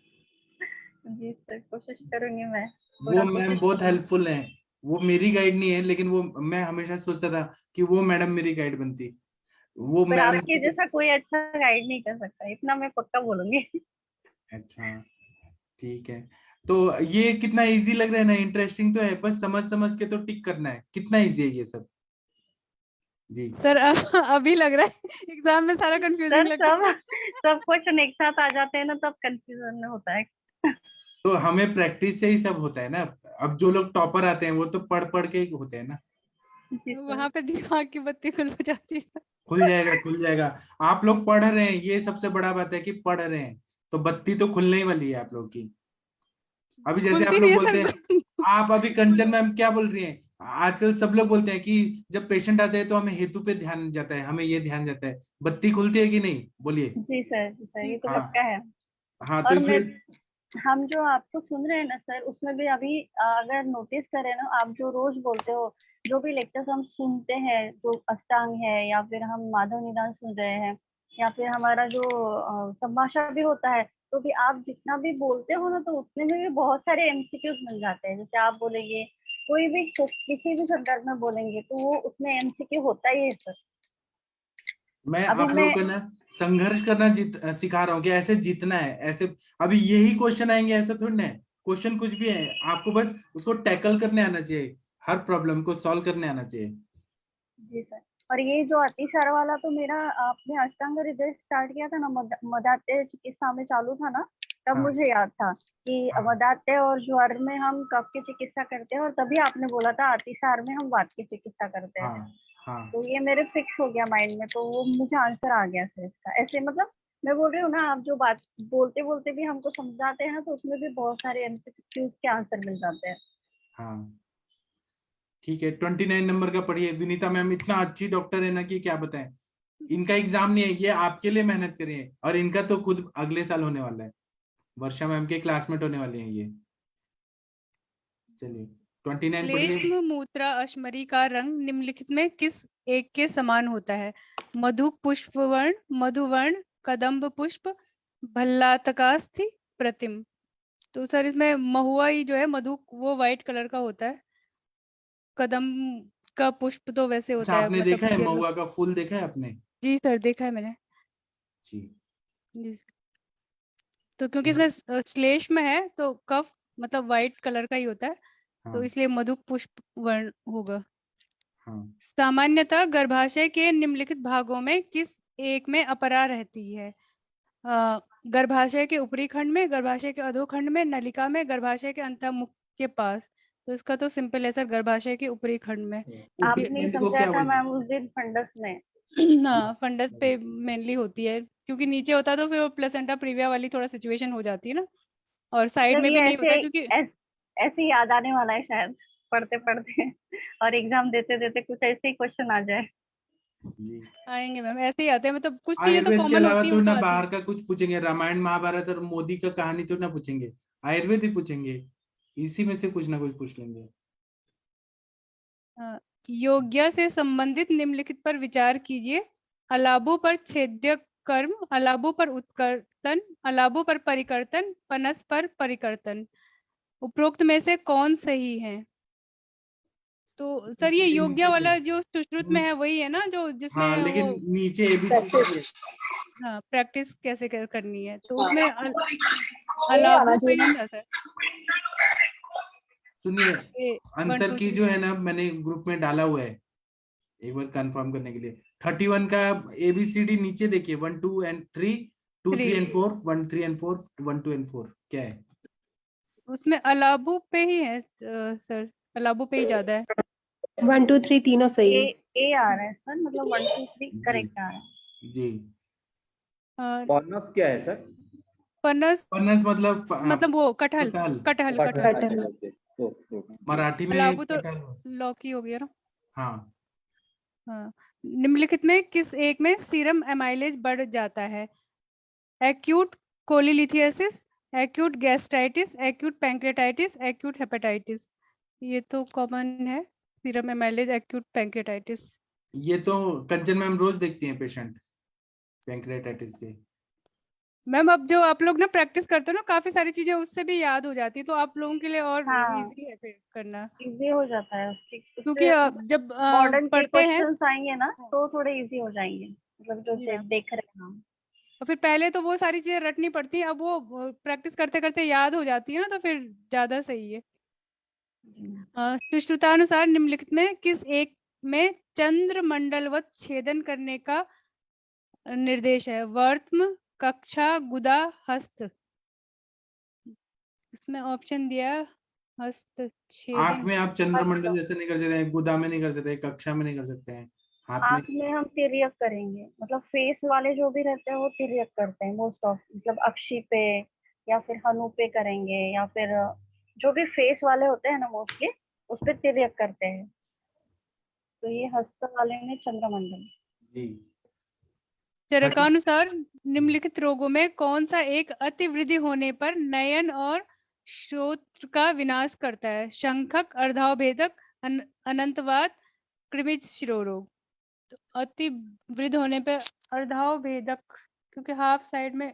जी सर, कोशिश करूंगी मैं। वो मैम बहुत हेल्पफुल हैं। वो मेरी गाइड नहीं है, लेकिन वो मैं हमेशा सोचता था कि वो मैडम मेरी गाइड बनती। वो पर मैम आपके जैसा कोई अच्छा गाइड नहीं कर सकता, इतना मैं पक्का बोलूंगी। अच्छा, ठीक है। तो ये कितना इजी लग रहा है ना, इंटरेस्टिंग तो है, बस समझ के तो टिक करना है। कितना इजी है ये सब? जी सर अभी लग रहा है एग्जाम में सारा कंफ्यूजिंग सर लगता है। सब क्वेश्चन एक साथ आ जाते हैं ना, तब कंफ्यूजन होता है। तो हमें प्रैक्टिस से ही सब होता है ना। अब जो लोग टॉपर आते हैं वो तो पढ़ के ही होते हैं ना। जी सर। वहां पे दिमाग की बत्ती खुल हो जाती है। खुल जाएगा। आप लोग पढ़ रहे हैं, ये सबसे बड़ा बात है कि पढ़ रहे हैं, तो बत्ती तो खुलने ही वाली है आप लोग की। अभी जैसे आप खुलती लोग नहीं है बोलते हैं, सर। आप अभी कंचन मैम क्या बोल रही हैं? आजकल सब लोग बोलते हैं कि जब पेशेंट आते हैं तो हमें हेतु पे ध्यान जाता है, हमें ये ध्यान जाता है। बत्ती खुलती है कि नहीं? बोलिए। जी सर, ये तो हाँ पक्का है। हाँ, और तो मैं हम जो आपको सुन रहे हैं ना सर, उसमें भी अभी अगर नोटिस करें ना, आप जो रोज बोलते हो, जो भी लेक्चर्स हम सुनते हैं, जो अष्टांग है या फिर हम माधव निदान सुन रहे हैं या फिर हमारा जो संभाषण भी होता है, तो भी आप जितना भी बोलते हो ना, तो उतने में भी बहुत सारे एमसीक्यूज मिल जाते हैं। जैसे आप बोलेंगे कोई भी किसी भी संदर्भ में बोलेंगे तो वो उसमें एमसीक्यू होता ही है सर। मैं अभी आप मैं लोगों को ना संघर्ष करना सिखा रहा हूँ कि ऐसे जीतना है, ऐसे अभी यही क्वेश्चन आएंगे, ऐसा थोड़ी ना है। क्वेश्चन कुछ भी है, आपको बस उसको टैकल करने आना चाहिए, हर प्रॉब्लम को सॉल्व करने आना चाहिए। जी सर। और ये जो अतिसार वाला तो मेरा आपने अष्टांग हृदय स्टार्ट किया था ना, मदात्य चिकित्सा में चालू था ना, तब हाँ मुझे याद था कि हाँ मदात्य और ज्वर में हम कफ की चिकित्सा करते हैं, और तभी आपने बोला था अतिसार में हम वात की चिकित्सा करते हैं। हाँ हाँ तो ये मेरे फिक्स हो गया माइंड में, तो वो मुझे आंसर आ गया सर इसका। ऐसे मतलब मैं बोल रही हूँ ना, आप जो बात बोलते बोलते भी हमको समझाते हैं ना, तो उसमें भी बहुत सारे एमसीक्यूज के आंसर मिल जाते हैं। हाँ ठीक है। 29 नंबर का पढ़िए। विनीता मैम इतना अच्छी डॉक्टर है ना कि क्या बताएं। इनका एग्जाम नहीं है, ये आपके लिए मेहनत कर रही है, और इनका तो खुद अगले साल होने वाला है। वर्षा मैम के क्लासमेट होने वाले हैं ये। चलिए 29 पढ़िए। श्लेष्म मूत्रा अश्मरी का रंग निम्नलिखित में किस एक के समान होता है? मधु पुष्पवर्ण, मधुवर्ण, कदम्ब पुष्प, भल्लातकास्थि, प्रतिम। तो सर इसमें महुआ ही जो है मधु, वो व्हाइट कलर का होता है। कदम का पुष्प तो वैसे अच्छा होता है आपने मतलब देखा है येलो। महुआ का फूल, देखा है आपने? जी सर, देखा है मैंने। जी। जी सर। तो क्योंकि इसमें श्लेष्म है तो कफ मतलब व्हाइट कलर का ही होता है, तो हाँ इसलिए मधु पुष्प वर्ण होगा। हाँ सामान्यतः गर्भाशय के निम्नलिखित भागों में किस एक में अपरा रहती है? गर्भाशय के ऊपरी खंड में, गर्भाशय के अधोखंड में, नलिका में, गर्भाशय के अंतःमुख के पास। तो इसका तो सिंपल है सर, गर्भाशय के ऊपरी खंड में। ऊपरी आपने खंड को समझाया क्या था बोलते मैम उस दिन फंडस में। हाँ, फंडस पे मेनली होती है, क्योंकि नीचे होता तो फिर वो प्लेसेंटा प्रीविया वाली थोड़ा सिचुएशन हो जाती है ना, और साइड मतलब में ये भी नहीं होता ऐसे क्योंकि ऐसे याद आने वाला है शायद, पढ़ते पढ़ते और एग्जाम देते देते कुछ ऐसे ही क्वेश्चन आ जाए। हैं? आएंगे मैम, ऐसे ही आते हैं, मतलब कुछ चीजें तो आयुर्वेद के कॉमन अलावा होती है, तो वो तो ना आती बाहर का कुछ पूछेंगे, रामायण महाभारत और मोदी का कहानी तो ना पूछेंगे, आयुर्वेद ही पूछेंगे। इसी में से कुछ ना कुछ पूछ लेंगे। है। योग्य से संबंधित निम्नलिखित पर विचार कीजिए। अलाबों पर छेद्य कर्म, अलाबों पर उत्कर्तन, अलाबों पर परिकर्तन, पनस पर परिकर्तन। उपरोक्त में से कौन सही है? तो सर ये नीचे योग्य नीचे वाला जो सुश्रुत में से। है वही है ना, जो हाँ जिसमें लेकिन वो नीचे एबीसीडी है। हाँ प्रैक्टिस कैसे करनी है, तो उसमें ये आना अलाबों पे चाहिए नहीं ना। था सर। सुनिए, ए, वन आंसर टू की थ्री जो है ना मैंने ग्रुप में डाला हुआ है, एक बार कंफर्म करने के लिए। 31 का एबीसीडी नीचे देखिए, 1 2 एंड 3, 2 3 एंड 4, 1 3 एंड 4, 1 2 एंड 4 क्या है? उसमें अलाबों पे ही है सर, अलाबों पे ही ज्यादा है। 1 2 3 तीनों सही ए है। ए आ रहा है सर, मतलब 1 2 3 जी करेक्ट आ रहा है। जी। अ, बोनस क्या है सर? पनस पनस मतलब मतलब वो कटहल, कटहल। कटहल कटहल। कटहल। कटहल। Okay okay. मराठी में अलाबू तो कटहल। लौकी हो गया ना। हाँ हाँ। निम्नलिखित में किस एक में सीरम एमाइलेज बढ़ जाता है? Acute cholelithiasis, acute gastritis, acute pancreatitis, acute hepatitis. ये तो कॉमन है, सीरम एमाइलेज एक्यूट पैंक्रेटाइटिस। ये तो कंचन मैम रोज देखती हैं पेशेंट पैंक्रेटाइटिस के। मैम अब जो आप लोग ना प्रैक्टिस करते हो ना, काफी सारी चीजें उससे भी याद हो जाती है, तो आप लोगों के लिए और हाँ, इजी है फिर करना, इजी हो जाता है उससे क्योंकि उससे जब मॉडर्न के पढ़ते हैं। क्वेश्चंस आएंगे ना, तो थोड़े इजी हो जाएंगे, मतलब जो जी से मैम। देख रहे हैं हम। और फिर पहले तो वो सारी चीजें रटनी पड़ती हैं, अब वो प्रैक्टिस करते करते याद हो जाती है ना, तो फिर ज्यादा सही है। सुश्रुतानुसार निम्नलिखित में किस एक में चंद्रमंडलवत छेदन करने का निर्देश है? वर्त्म, कक्षा, गुदा, हस्त। इसमें ऑप्शन दिया हस्त आंख छेदन। में आप अच्छा, चंद्रमंडल जैसे नहीं कर सकते, गुदा में नहीं कर सकते, कक्षा में नहीं कर सकते हैं, हाथ में। आँख में हम तिर्यक करेंगे, मतलब फेस वाले जो भी रहते हैं वो तिर्यक करते हैं मोस्ट ऑफ, मतलब अक्षी पे या फिर हनु पे करेंगे, या फिर जो भी फेस वाले होते हैं ना मोस्टली, उस पे तिर्यक करते हैं। तो ये हस्त वाले में चंद्रमंडल। जी चरकानुसार निम्नलिखित रोगों में कौन सा एक अतिवृद्धि होने पर नयन और श्रोत्र का विनाश करता है? शंखक, अर्धावभेदक, अनंतवात, कृमिज शिरोरोग। तो अतिवृद्धि होने पे अर्धावभेदक, क्योंकि हाफ साइड में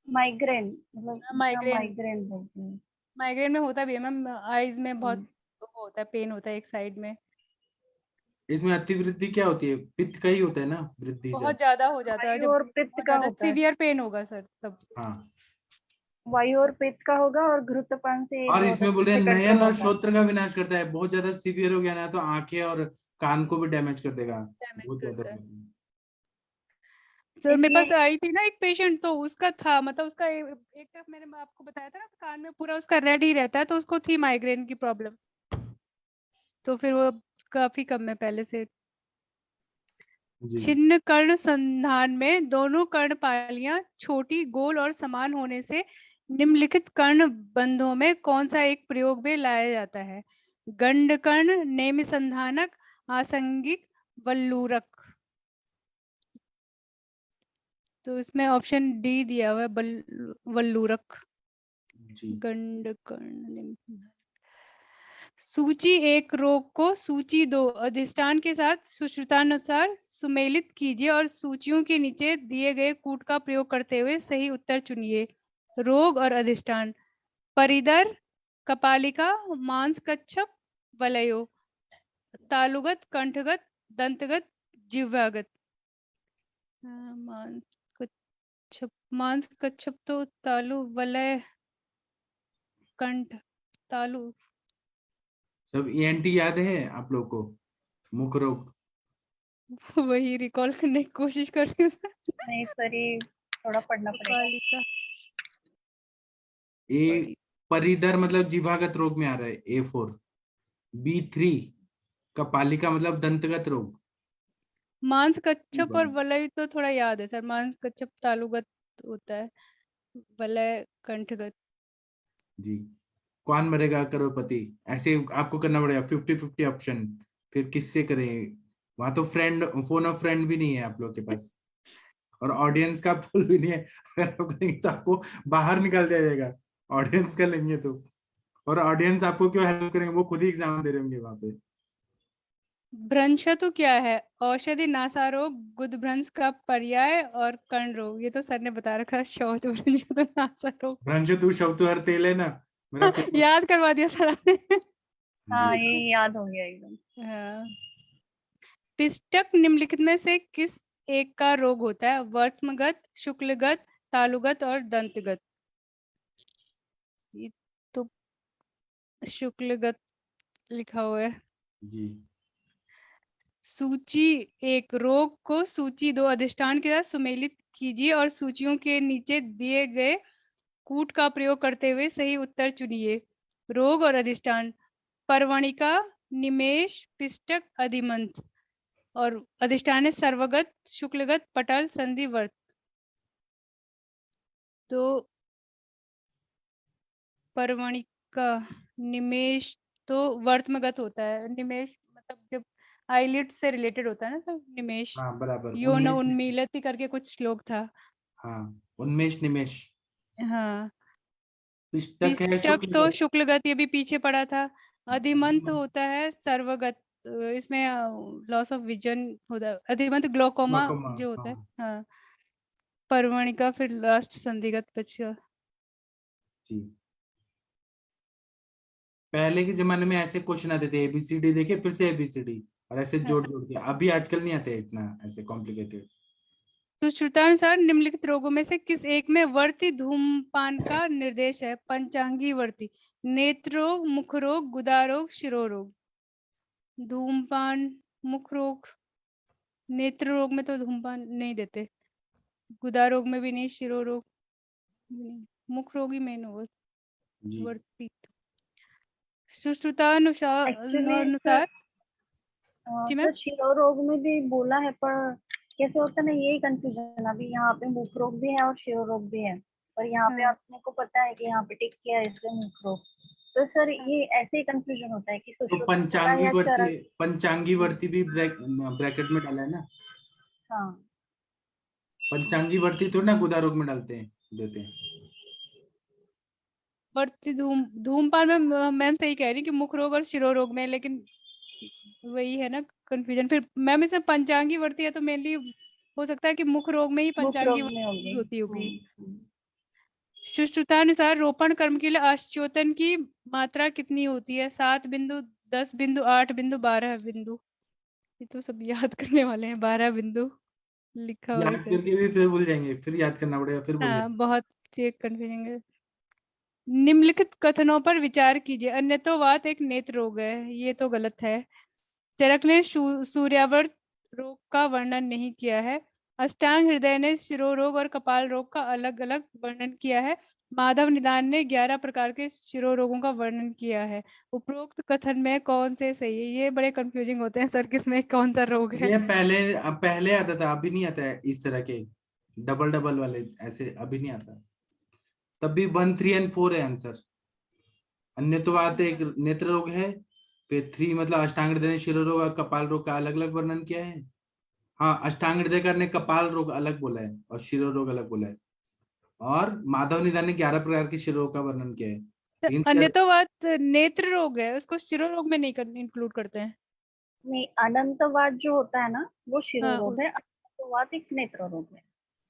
माइग्रेन, मतलब माइग्रेन माइग्रेन बोलते हैं। माइग्रेन में होता भी है मैम, आईज में बहुत वो होता है, पेन होता है एक साइड में, इसमें अतिवृद्धि क्या होती है? पित्त का ही होता है ना, वृद्धि बहुत जब। ज्यादा हो जाता है वायु जब और पित्त बहुत का ज्यादा होता है। सीवियर पेन होगा सर तब। हाँ, वायु और पित्त का होगा और घृतपान से और बहुत इसमें बोल रहे अच्छे हैं से नयन कंट्रोल और होता है। श्रोत्र का विनाश करता है। बहुत ज्यादा सीवियर हो गया ना तो आंखें और कान को भी डैमेज कर देगा। डैमेज बहुत ज्यादा करता है। सर मेरे इसमें पास आई थी ना एक पेशेंट, तो उसका था, मतलब उसका एक तरफ मैंने आपको बताया था ना, कान में पूरा उसका रेड ही रहता है, तो उसको थी माइग्रेन की प्रॉब्लम, तो फिर वो काफी कम है पहले से। जी। छिन्न कर्ण संधान में दोनों कर्णपालियां छोटी, गोल और समान होने से निम्नलिखित कर्ण बंधों में कौन सा एक प्रयोग में लाया जाता है? गंडकर्ण, नेमि संधानक, आसंगिक, वल्लूरक। तो इसमें ऑप्शन डी दिया हुआ है, वल्लूरक। जी। गंडकर्ण, नेमि संधानक। सूची एक रोग को सूची दो अधिष्ठान के साथ सुश्रुतानुसार सुमेलित कीजिए और सूचियों के नीचे दिए गए कूट का प्रयोग करते हुए सही उत्तर चुनिए। रोग और अधिष्ठान: परिदर, कपालिका, मांस कच्छप, वलयो। तालुगत, कंठगत, दंतगत, जिह्वागत। मांस कच्छप तो तालु, वलय, कंठ, तालु। सब ईएनटी याद है आप लोग को? मुख रोग। वही रिकॉल करने की कोशिश कर रही हूँ सर। नहीं सर, ये थोड़ा पढ़ना पड़ेगा। कपालिका, ए परिधर मतलब जीवागत रोग में आ रहा है, A4। B3 कपालिका मतलब दंतगत रोग। मांस कच्छप और वलय तो थोड़ा याद है सर, मांस कच्छप तालुगत होता है, वलय कंठगत। जी। कौन मरेगा करोड़पति, ऐसे आपको करना पड़ेगा 50-50 ऑप्शन। फिर किससे करें? वहां तो फ्रेंड, फोन ऑफ फ्रेंड भी नहीं है आप लोग के पास, और ऑडियंस का पोल भी नहीं है। अगर आप करेंगे तो आपको बाहर निकाल दिया जाएगा, ऑडियंस का लेंगे तो। और ऑडियंस आपको क्यों हेल्प करेंगे? वो खुद ही एग्जाम दे रहे होंगे वहां पे। भ्रंशतु क्या है? औषधि, नासारोग, गुदभ्रंश का पर्याय और कर्ण रोग। ये तो सर ने बता रखा है, शौच भ्रंशतु नासारोग। भ्रंश तू शब्द हर तेल है ना, मेरा फेवरेट। याद करवा दिया सर आपने। हाँ, जी। ये याद हो गया एकदम। हाँ। पिष्टक निम्नलिखित में से किस एक का रोग होता है? वर्त्मगत, शुक्लगत, तालुगत और दंतगत। ये तो शुक्लगत लिखा हुआ है। जी। सूची एक रोग को सूची दो अधिष्ठान के साथ सुमेलित कीजिए और सूचियों के नीचे दिए गए कूट का प्रयोग करते हुए सही उत्तर चुनिए। रोग और अधिष्ठान: पर्वणिका, निमेष, पिष्टक, अधिमंत। और अधिष्ठान है सर्वगत, शुक्लगत, पटल, संधि, वर्त। तो पर्वणिका, निमेष तो वर्तमगत होता है। निमेष मतलब जब आईलिड से रिलेटेड होता है ना सर, निमेष। हाँ बराबर, यो न उन्मेष। उन्मीलति करके कुछ श्लोक था। हाँ, उन्मेष निमेष। हाँ। पिष्टक है पिष्टक शुक्ल। तो शुक्लगत, ये भी पीछे पड़ा था। अधिमंत होता है सर्वगत, इसमें लॉस ऑफ विजन होता है। अधिमंत ग्लोकोमा ग्लूकोमा, जो होता है। हाँ। हाँ। पर्वणिका फिर लास्ट संधिगत बचा। जी। पहले के जमाने में ऐसे क्वेश्चन आते थे, ABCD देके फिर से ABCD, और ऐसे जोड़ जोड़ के। अभी आजकल नहीं आते इतना ऐसे कॉम्प्लिकेटेड। सुश्रुतानुसार निम्नलिखित रोगों में से किस एक में वर्ती धूमपान का निर्देश है? पंचांगी वर्ती, नेत्र रोग, मुख रोग, गुदा रोग, शिरोरोग। धूमपान, मुख रोग, नेत्र रोग में तो धूमपान नहीं देते, गुदा रोग में भी नहीं, शिरोरोग भी नहीं, मुख रोग ही मेन होगा जी। वर्ती। सुश्रुतानुसार एक्चुअली अनुसार जी मैम। सर शिरो रोग में भी बोला है, पर कैसे होता है ना, यही कंफ्यूजन। अभी यहाँ पे मुख रोग भी है और शिरो रोग भी है, और यहाँ पे हाँ, अपने को पता है कि यहाँ पे टिक किया है इसलिए मुख रोग। तो सर ये ऐसे ही कंफ्यूजन होता है कि तो सुश्रुत में बोला या चरक। पंचांगी वर्ती भी ब्रैकेट में डाला है ना। हाँ, पंचांगी वर्ती थोड़ी ना गुदा रोग में डालते हैं, देते हैं। बढ़ती धूमपान में मैम सही कह रही कि मुख रोग और शिरो रोग में, लेकिन वही है ना कंफ्यूजन। फिर मैम इसमें पंचांगी वर्ती है तो मेनली हो सकता है कि मुख रोग में ही मुख पंचांगी रोग में वर्ती होगी। होती होगी। हम्म। सुश्रुतानुसार रोपण कर्म के लिए आश्चोतन की मात्रा कितनी होती है? 7 बिंदु, 10 बिंदु, 8 बिंदु, 12 बिंदु। ये तो सब याद करने वाले हैं। 12 बिंदु लिखा हुआ है याद इसे। करके भी फिर भूल जाएंगे, फिर याद करना पड़ेगा, फिर भूल हाँ, जाएंगे। बहुत कंफ्यूजिंग है। निम्नलिखित कथनों पर विचार कीजिए। अन्यतोवात एक नेत्र रोग है, ये तो गलत है। चरक ने सूर्यावर्त रोग का वर्णन नहीं किया है। अष्टांग हृदय ने शिरोरोग और कपाल रोग का अलग अलग वर्णन किया है। माधव निदान ने 11 प्रकार के शिरोरोगों का वर्णन किया है। उपरोक्त कथन में कौन से सही है? ये बड़े कंफ्यूजिंग होते हैं सर, किसमें कौन सा रोग है। ये पहले आता था, अभी नहीं आता है इस तरह के डबल डबल वाले, ऐसे अभी नहीं आता। तब भी 1, 3 एंड 4 है आंसर। अन्यतोवात एक नेत्र रोग है, फिर 3 मतलब अष्टांग हृदय ने शिरोरोग और कपाल रोग का अलग अलग वर्णन किया है। हाँ, अष्टांग हृदय ने कपाल रोग अलग बोला है और शिरोरोग अलग बोला है। और माधव निदान ने 11 प्रकार के शिरोरोग का वर्णन किया है। लेकिन अन्यतोवात नेत्र रोग है, उसको शिरोरोग में नहीं इंक्लूड करते हैं। नहीं, अनंतवात जो होता है ना वो शिरो हाँ रोग है, अनंतवात एक नेत्र रोग है।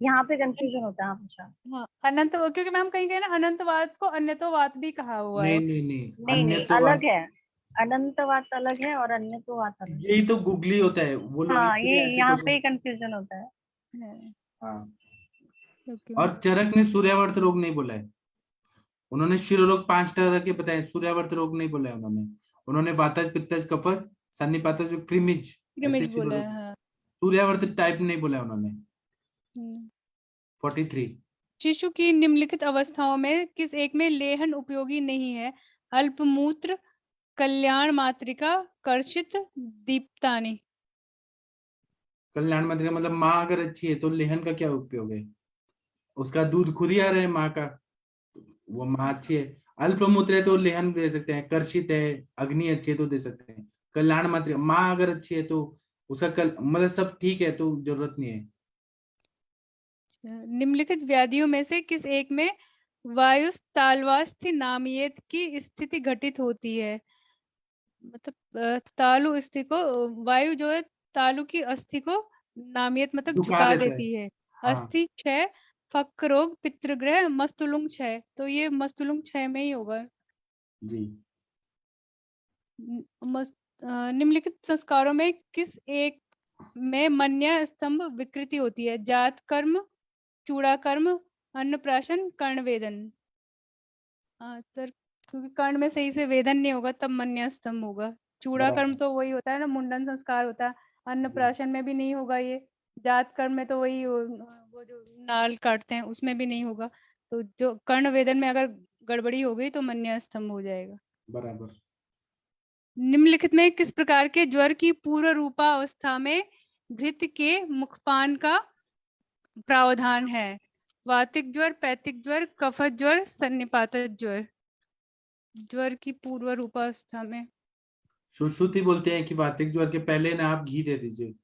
यहाँ पे कंफ्यूजन होता है हमेशा। हाँ, अनंत, क्योंकि मैम कहीं कहीं ना अनंतवाद को अन्यतोवाद भी कहा हुआ नहीं है। नहीं नहीं, नहीं नहीं, अन्यतोवात अलग है। अनंतवात अलग है और अन्यतवात अलग है। यही तो गुगली होता है, वो लोग हाँ, ये इसीलिए ऐसे यहाँ पे क्वेश्चन। ही कंफ्यूजन होता है। है, हाँ, क्योंकि और चरक ने सूर्यावर्त रोग नहीं बोला है। उन्होंने शिरोरोग 5 तरह के बताए, सूर्यावर्त रोग नहीं बोला है उन्होंने। उन्होंने वातज, पित्तज, कफज, सन्निपातज, क्रिमिज, ऐसे क्रिमिज बोला शिरोरोग। है। हाँ। सूर्यावर्त टाइप नहीं बोला है उन्होंने। हम्म। 43। शिशु की निम्नलिखित अवस्थाओं में किस एक में लेहन उपयोगी नहीं है? अल्पमूत्र, कल्याण मातृका, कर्षित, दीप्तानी। कल्याण मंत्री का मतलब माँ अगर अच्छी है तो लेहन का क्या उपयोग है? उसका दूध खुद ही आ रहा है माँ का, वो माँ अच्छी है। अल्पमूत्र है तो लेहन दे सकते हैं, कर्षित है, अग्नि अच्छी है तो दे सकते हैं। कल्याण मंत्री माँ अगर अच्छी है तो उसका मतलब सब ठीक है तो जरूरत नहीं है। निम्नलिखित व्याधियों में से किस एक में वायुस्ताल्वास्थ्य नामियत की स्थिति घटित होती है? मतलब तालु अस्थि को, वायु जो है तालु की अस्थि को नामियत मतलब झुका झुका देता है। देती है। हाँ अस्थि क्षय, फक रोग, पितृग्रह, मस्तुलुंग क्षय। तो ये मस्तुलुंग क्षय में ही होगा। जी। न- मस्त निम्नलिखित संस्कारों में किस एक में मन्या स्तंभ विकृति होती है? जात कर्म, चूड़ा कर्म, अन्नप्राशन, कर्ण वेदन। सर, क्योंकि कर्ण में सही से वेदन नहीं होगा तब मन्या स्तंभ होगा। चूड़ा कर्म बराबर। तो वही होता है ना, मुंडन संस्कार होता है। जी। अन्नप्राशन में भी नहीं होगा ये। जात कर्म में तो वही वो जो नाल काटते हैं उसमें भी नहीं होगा। तो जो कर्ण वेदन में अगर गड़बड़ी हो गई तो मन्या स्तंभ हो जाएगा। बराबर। निम्नलिखित में किस प्रकार के ज्वर की पूर्व रूपा अवस्था में घृत के मुखपान का प्रावधान है? वातिक ज्वर, पैतिक ज्वर, कफत ज्वर, सन्निपातक ज्वर। ज्वर की पूर्व रूपावस्था में सुश्रुति बोलते हैं कि वातिक ज्वर के पहले ना आप घी दे दीजिए।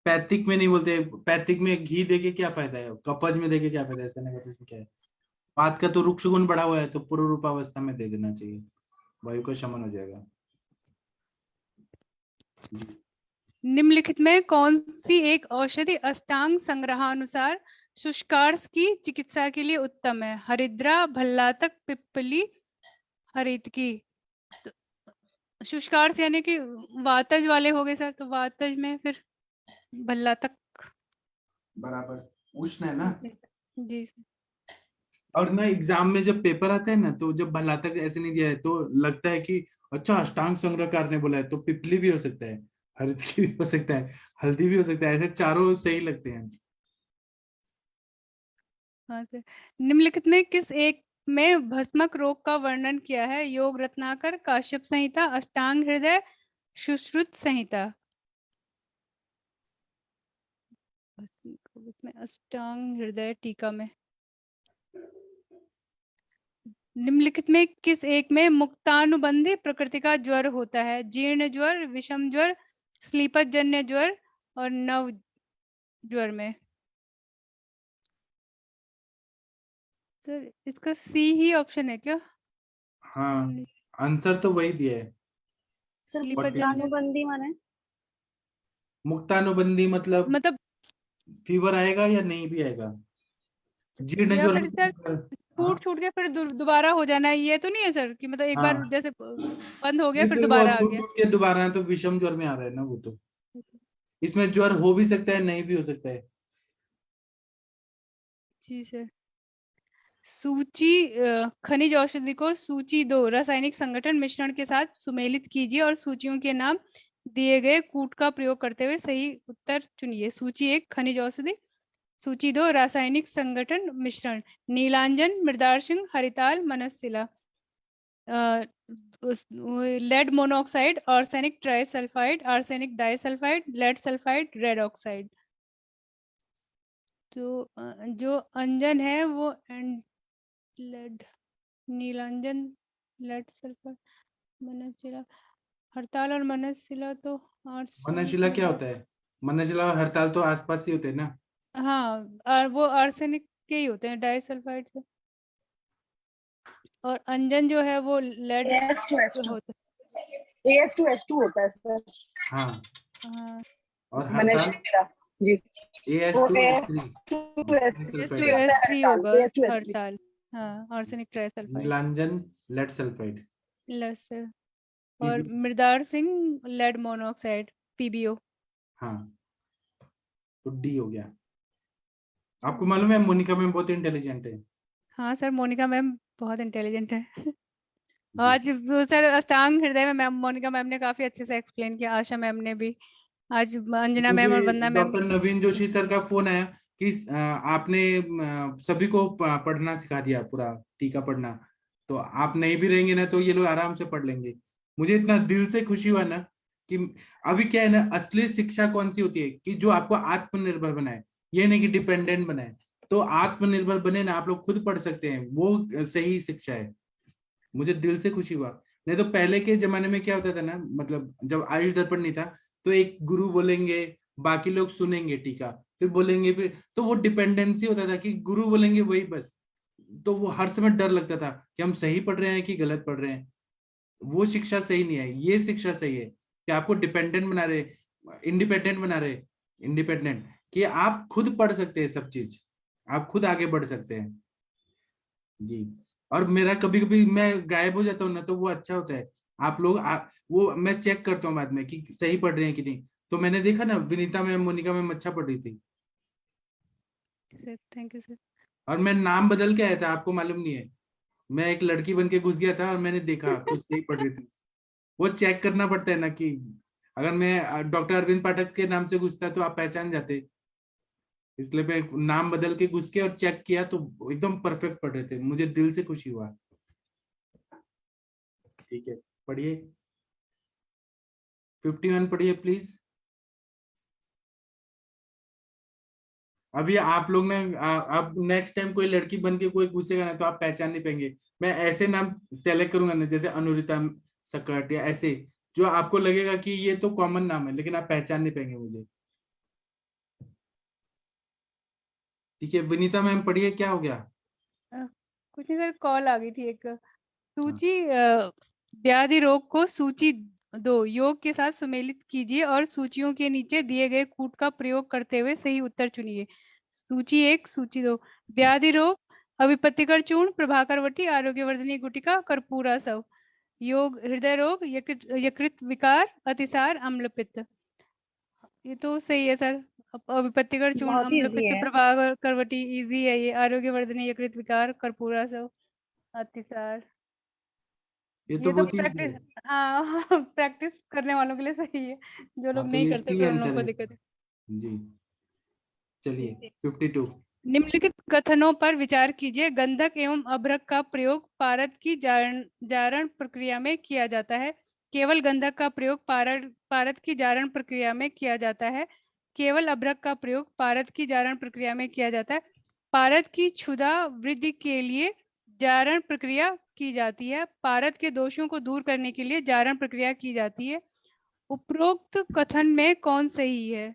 पैथिक में नहीं बोलते, पैथिक में घी देके क्या फायदा है, कफज में देके क्या फायदा है, इसका नेगेटिव में क्या है? बात का तो रुक्ष गुण बढ़ा हुआ है तो पूर्व रूपावस्था में दे देना चाहिए, वायु का शमन हो जाएगा। जी। निम्नलिखित में कौन सी एक औषधि अष्टांग संग्रहानुसार शुष्कार्स की चिकित्सा के लिए उत्तम है? हरिद्रा, भल्लातक, पिप्पली, हरितकी। तो शुष्कार्स यानी कि वातज वाले हो गए सर, तो वातज में फिर भल्लातक। बराबर, उष्ण है ना। जी। और ना एग्जाम में जब पेपर आता है ना, तो जब भला तक ऐसे नहीं दिया है तो लगता है कि अच्छा अष्टांग संग्रहकार ने बोला है, तो पिपली भी हो सकता है, हरितकी भी हो सकता है, हल्दी भी हो सकता है, ऐसे चारों सही लगते हैं। हाँ सर। निम्नलिखित में किस एक में भस्मक रोग का वर्णन किया है? योग रत्नाकर, काश्यप संहिता, अष्टांग हृदय, सुश्रुत संहिता। इसमें अष्टांग हृदय टीका में। निम्नलिखित में किस एक में मुक्तानुबंधी प्रकृति का ज्वर होता है? जीर्ण ज्वर, विषम ज्वर, स्लीपत जन्य ज्वर और नव ज्वर में। सर इसका सी ही ऑप्शन है क्या? हाँ, आंसर तो वही दिया है। सर स्लीपर What is- मुक्तानुबंदी माने? मुक्तानुबंदी मतलब मतलब फीवर आएगा या नहीं भी आएगा, जीर्ण या ज्वर फिर सर हाँ छूट छूट के फिर दोबारा हो जाना है, ये तो नहीं है सर कि मतलब एक बार हाँ, जैसे बंद हो गया नहीं फिर फिर वो दोबारा आ छूट गया? छूट के दोबारा तो विषम ज्वर में आ रहा है ना वो तो। इसमें ज्वर हो भी सकता है, नहीं भी हो सकता है। जी सर। सूची खनिज औषधि को सूची 2 रासायनिक संगठन मिश्रण के साथ सुमेलित कीजिए और सूचियों के नाम दिए गए कूट का प्रयोग करते हुए सही उत्तर चुनिए। सूची 1 खनिज औषधि, सूची 2 रासायनिक संगठन मिश्रण। नीलांजन, मृदार सिंह, हरिताल, मनस्सिला। Lead monoxide, arsenic trisulphide, arsenic disulphide, lead sulphide, red oxide. तो जो अंजन है वो लेड, नीलांजन, लेड सल्फर, मनस्सिला। हड़ताल और मनस्सिला तो आर्सेनिक मनशिला क्या में। होता है? मनशिला और हड़ताल तो आसपास ही होते हैं ना। हाँ, और वो आर्सेनिक के ही होते हैं डाइसल्फाइड से। और अंजन जो है वो लेड AS2S2 होता AS2S2 होता है सर। हाँ, है। हाँ, और हड़ताल मनशिला जी, वो AS2S3 सल्फाइड है। S2S3 होगा AS2S3 हड़ताल। हाँ, आर्सेनिक ट्राइसल्फाइड, नीलांजन लेड सल्फाइड। लेड से। और PB मृदार सिंह लेड मोनोऑक्साइड, PbO। हाँ, तो डी हो गया। आपको मालूम है मोनिका मैम बहुत इंटेलिजेंट है। हाँ सर, मोनिका मैम बहुत इंटेलिजेंट है। जी आज वो सर अष्टांग हृदय में मैम मोनिका मैम ने काफी अच्छे से एक्सप्लेन किया, आशा मैम ने भी। आज अंजना मैम और मुझे वंदना मैम। डॉक्टर नवीन जोशी सर का फोन आया कि आपने सभी को पढ़ना सिखा दिया, पूरा टीका पढ़ना, तो आप नहीं भी रहेंगे ना तो ये लोग आराम से पढ़ लेंगे। मुझे इतना दिल से खुशी हुआ ना कि अभी क्या है ना, असली शिक्षा कौन सी होती है कि जो आपको आत्मनिर्भर बनाए, ये नहीं कि डिपेंडेंट बनाए। तो आत्मनिर्भर बने ना, आप लोग खुद पढ़ सकते हैं, वो सही शिक्षा है। मुझे दिल से खुशी हुआ। नहीं तो पहले के जमाने में क्या होता था ना, मतलब जब आयुष दर्पण नहीं था तो एक गुरु बोलेंगे, बाकी लोग सुनेंगे टीका, फिर बोलेंगे, फिर तो वो डिपेंडेंसी होता था कि गुरु बोलेंगे वही बस। तो वो हर समय डर लगता था कि हम सही पढ़ रहे हैं कि गलत पढ़ रहे हैं। वो शिक्षा सही नहीं है, ये शिक्षा सही है कि आपको डिपेंडेंट बना रहे, इंडिपेंडेंट बना रहे, इंडिपेंडेंट, कि आप खुद पढ़ सकते हैं सब चीज, आप खुद आगे बढ़ सकते हैं। जी। और मेरा कभी कभी मैं गायब हो जाता हूँ ना तो वो अच्छा होता है। आप लोग वो मैं चेक करता हूँ बाद में कि सही पढ़ रहे हैं कि नहीं। तो मैंने देखा ना, विनीता मैम, मोनिका मैम अच्छा पढ़ रही थी। Sir thank you sir. और मैं नाम बदल के आया था, आपको मालूम नहीं है। मैं एक लड़की बन के घुस गया था और मैंने देखा तो सही पढ़ रही थी। वो चेक करना पड़ता है ना कि अगर मैं डॉक्टर अरविंद पाठक के नाम से घुसता तो आप पहचान जाते। इसलिए मैं नाम बदल के घुस के और चेक किया तो एकदम परफेक्ट पढ़ रहे थे। मुझे दिल से खुशी हुआ। ठीक है, पढ़िए 51 पढ़िए प्लीज। अभी आप लोग ने अब नेक्स्ट टाइम कोई लड़की बन के कोई घुसेगा ना तो आप पहचान नहीं पाएंगे। मैं ऐसे नाम सेलेक्ट करूंगा ना, जैसे अनुरिता सकट या ऐसे, जो आपको लगेगा कि ये तो कॉमन नाम है लेकिन आप पहचान नहीं पाएंगे मुझे। ठीक है, विनीता मैम पढ़िए, क्या हो गया? कुछ नहीं सर, कॉल आ गई थी एक। हाँ। सूची व्याधि रोग को सूची 2 योग के साथ सुमेलित कीजिए और सूचियों के नीचे दिए गए कूट का प्रयोग करते हुए सही उत्तर चुनिए। सूची 1, सूची 2। व्याधि रोग, अविपत्तिकर चूर्ण, प्रभाकरवटी, आरोग्यवर्धिनी गुटिका, कर्पूरासव। योग हृदय रोग, यकृत विकार, अतिसार, अम्लपित्त। ये तो सही है सर। अविपत्तिकर चूर्ण, बहुत इजी अम्लपित्त, है। प्रभाकरवटी इजी है ये। आरोग्यवर्धिनी, यकृत विकार, कर्पूरासव, अतिसार। ये तो ये तो बहुत ईजी प्रैक्टिस, है। हाँ प्रैक्टिस करने वालों के लिए सही है, जो हाँ, लोग तो नहीं ये करते सी फिर उन लोगों आंसर को है दिक्कत है। इसका। जी, चलिए 52। निम्नलिखित कथनों पर विचार कीजिए। गंधक एवं अभ्रक का प्रयोग पारद की जारण प्रक्रिया में किया जाता है। केवल गंधक का प्रयोग पारद की जारण प्रक्रिया में किया जाता है। केवल अभ्रक का प्रयोग पारद की जारण प्रक्रिया में किया जाता है। पारद की क्षुधा वृद्धि के लिए जारण प्रक्रिया की जाती है। पारद के दोषों को दूर करने के लिए जारण प्रक्रिया की जाती है। उपरोक्त कथन में कौन सही है?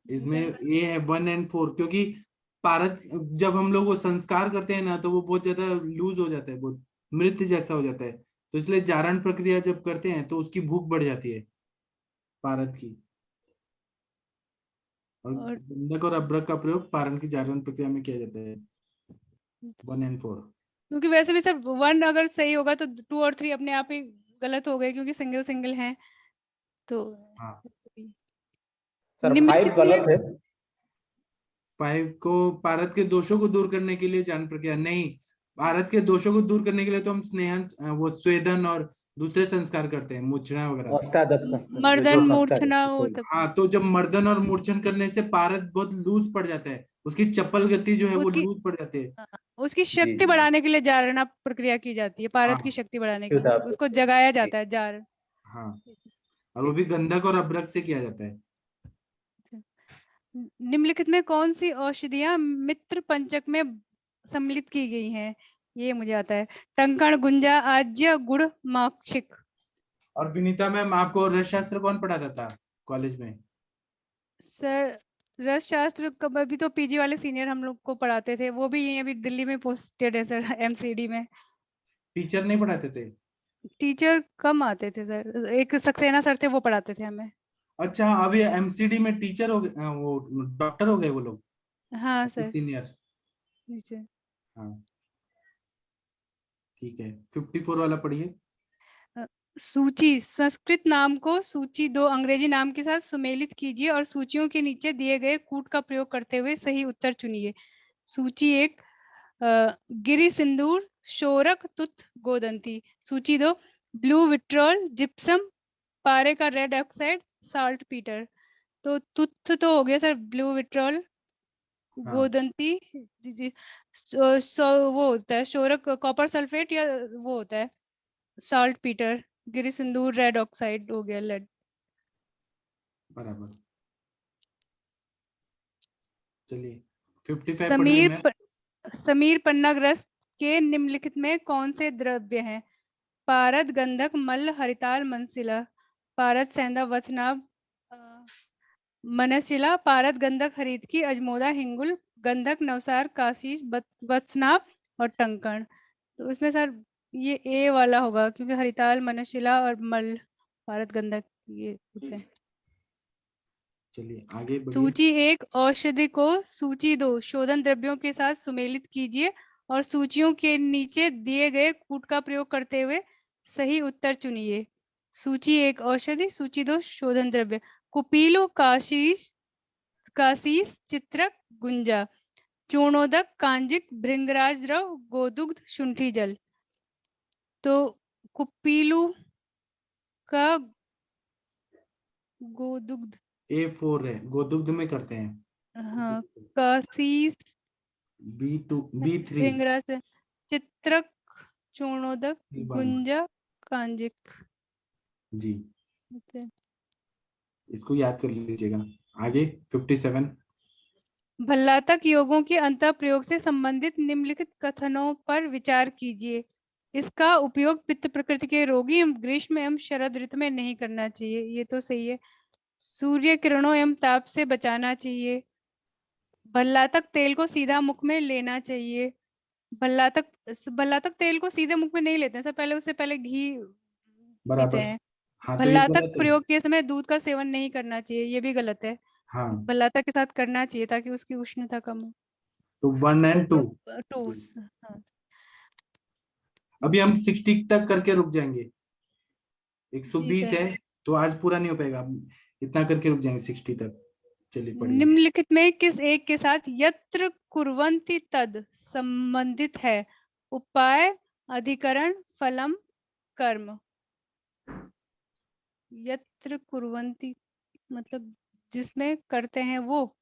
इसमें ये है 1 और 4, क्योंकि पारद जब हम लोग वो संस्कार करते हैं ना तो वो बहुत ज्यादा लूज हो जाता है, बहुत मृत जैसा हो जाता है, तो इसलिए जारण प्रक्रिया जब करते हैं तो उसकी भूख बढ़ जाती है पारद की। और और गंधक और अभ्रक का प्रयोग पारण की जारण प्रक्रिया में किया जाता है। 1 and 4। क्योंकि वैसे भी सर 1 अगर सही होगा तो 2 और 3 अपने आप ही गलत हो गए, क्योंकि सिंगल सिंगल हैं तो। हाँ सर 5 निम्नलिखित गलत में है। 5 को पारद के दोषों को दूर करने के लिए जान प्रक्रिया नहीं, पारद के दोषों को दूर करने के लिए तो हम स्नेहन वो स्वेदन और दूसरे संस्कार करते हैं, मूर्छना वगैरह। अष्टादश संस्कार, मर्दन जो संस्कार मूर्छना है, वो सही। सब। हाँ, तो जब मर्दन और मूर्छन करने से पारद बहुत लूज पड़ जाता है, उसकी चप्पल गति जो है वो उसकी लूज पड़ जाती है। उसकी जी शक्ति जी बढ़ाने के लिए जारणा प्रक्रिया की जाती है, पारद हाँ की शक्ति बढ़ाने के लिए शुद्ध उसको जगाया जाता है जारण। हाँ, और वो भी गंधक और अभ्रक से किया जाता है। निम्नलिखित में कौन सी औषधियां मित्र पंचक में सम्मिलित की गई हैं? ये मुझे आता है। टंकण, गुंजा, आज्य, गुड़, माक्षिक। और विनीता मैम, आपको रस शास्त्र कौन पढ़ाता था कॉलेज में? सर रस शास्त्र कब, अभी तो पीजी वाले सीनियर हम लोग को पढ़ाते थे, वो भी यहीं अभी दिल्ली में पोस्टेड है सर, एमसीडी में। टीचर नहीं पढ़ाते थे? टीचर कम आते थे सर, एक सक्सेना सर थे वो पढ़ाते थे हमें। अच्छा, अभी एमसीडी में टीचर हो गए, वो डॉक्टर हो गए वो लोग, हाँ सर। सीनियर। जी सर। हाँ ठीक है, 54 वाला पढ़िए। सूची, संस्कृत नाम को सूची 2 अंग्रेजी नाम के साथ सुमेलित कीजिए और सूचियों के नीचे दिए गए कूट का प्रयोग करते हुए सही उत्तर चुनिए। सूची 1 गिरि सिंदूर, शोरक, तुथ, गोदंती। सूची 2 ब्लू विट्रोल, जिप्सम, पारे का रेड ऑक्साइड, साल्ट पीटर। तो तुथ तो हो गया सर ब्लू विट्रोल, हाँ गोदंती वो होता है शोरक कॉपर सल्फेट, या वो होता है साल्ट पीटर। गिरि सिंदूर रेड ऑक्साइड हो गया लेड। बराबर। चलिए 55 पढ़िए समीर मैम। समीर पन्नाग्रस्त के निम्नलिखित में कौन से द्रव्य हैं? पारद, गंधक, मल्ल, हरिताल, मनसिला। पारद, सेंधा, वचनाभ, मनसिला। पारद, गंधक, हरितकी, अजमोदा, हिंगुल। गंधक, नवसार, काशीश, वचनाभ और टंकण। तो उसमें सर ये ए वाला होगा, क्योंकि हरिताल, मनशिला और मल्ल, पारद, गंधक ये होते हैं। चलिए आगे बढ़िए। सूची 1 औषधि को सूची 2 शोधन द्रव्यों के साथ सुमेलित कीजिए और सूचियों के नीचे दिए गए कूट का प्रयोग करते हुए सही उत्तर चुनिए। सूची 1 औषधि, सूची 2 शोधन द्रव्य। कुपीलो, काशीस, चित्रक, गुंजा। चूर्णोदक, कांजिक, भृंगराज द्रव, गोदुग्ध, शुंठी जल। तो कुपीलू का गोदुग्ध, A4 है, गोदुग्ध में करते हैं। हाँ। काशीस, B3। भृंगराज, चित्रक, चूर्णोदक, B1। गुंजा, कांजिक। जी, इसको याद कर लीजिएगा। आगे 57। भल्लातक योगों के अंतः प्रयोग से संबंधित निम्नलिखित कथनों पर विचार कीजिए। इसका उपयोग पित्त प्रकृति के रोगी एवं ग्रीष्म एवं शरद ऋतु में नहीं करना चाहिए, ये तो सही है। सूर्य किरणों एवं ताप से बचाना चाहिए। भल्लातक तेल को सीधा मुख में लेना चाहिए। भल्लातक तेल को सीधे मुख में नहीं लेते हैं सर, पहले उससे पहले घी पीते बराबर। हैं। हाँ तो ये भल्लातक गलत है। प्रयोग के समय दूध का सेवन नहीं करना चाहिए, ये भी गलत है। हाँ भल्लातक के साथ करना चाहिए ताकि उसकी उष्णता कम हो। तो 1 and 2। 2 हाँ। अभी हम 60 तक करके रुक जाएंगे। जी 120 सर। है तो आज पूरा नहीं हो पाएगा, अब इतना करके रुक जाएंगे 60 तक। चलिए पढ़िए। निम्नलिखित में किस एक के साथ यत्र कुर्वन्ति तद संबंधित है? उपाय, अधिकरण, फलम, कर्म। यत्र कुर्वन्ति मतलब जिसमें करते हैं वो।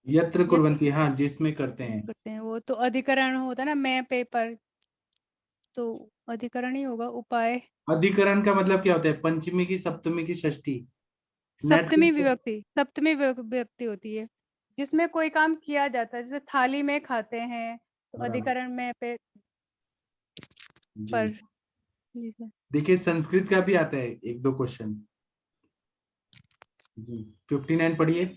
यत्र यत्र कुर्वन्ति, हाँ जिसमें करते हैं। करते हैं वो तो अधिकरण होता है ना, मैं पेपर, तो अधिकरण ही होगा। उपाय, अधिकरण का मतलब क्या होता है? पंचमी की, सप्तमी की, षष्ठी। सप्तमी विभक्ति होती है जिसमें कोई काम किया जाता है, जैसे थाली में खाते हैं तो बराबर। अधिकरण में पे जी पर। जी सर। देखिए संस्कृत का भी आता है 1-2 क्वेश्चन। जी 59 पढ़िए।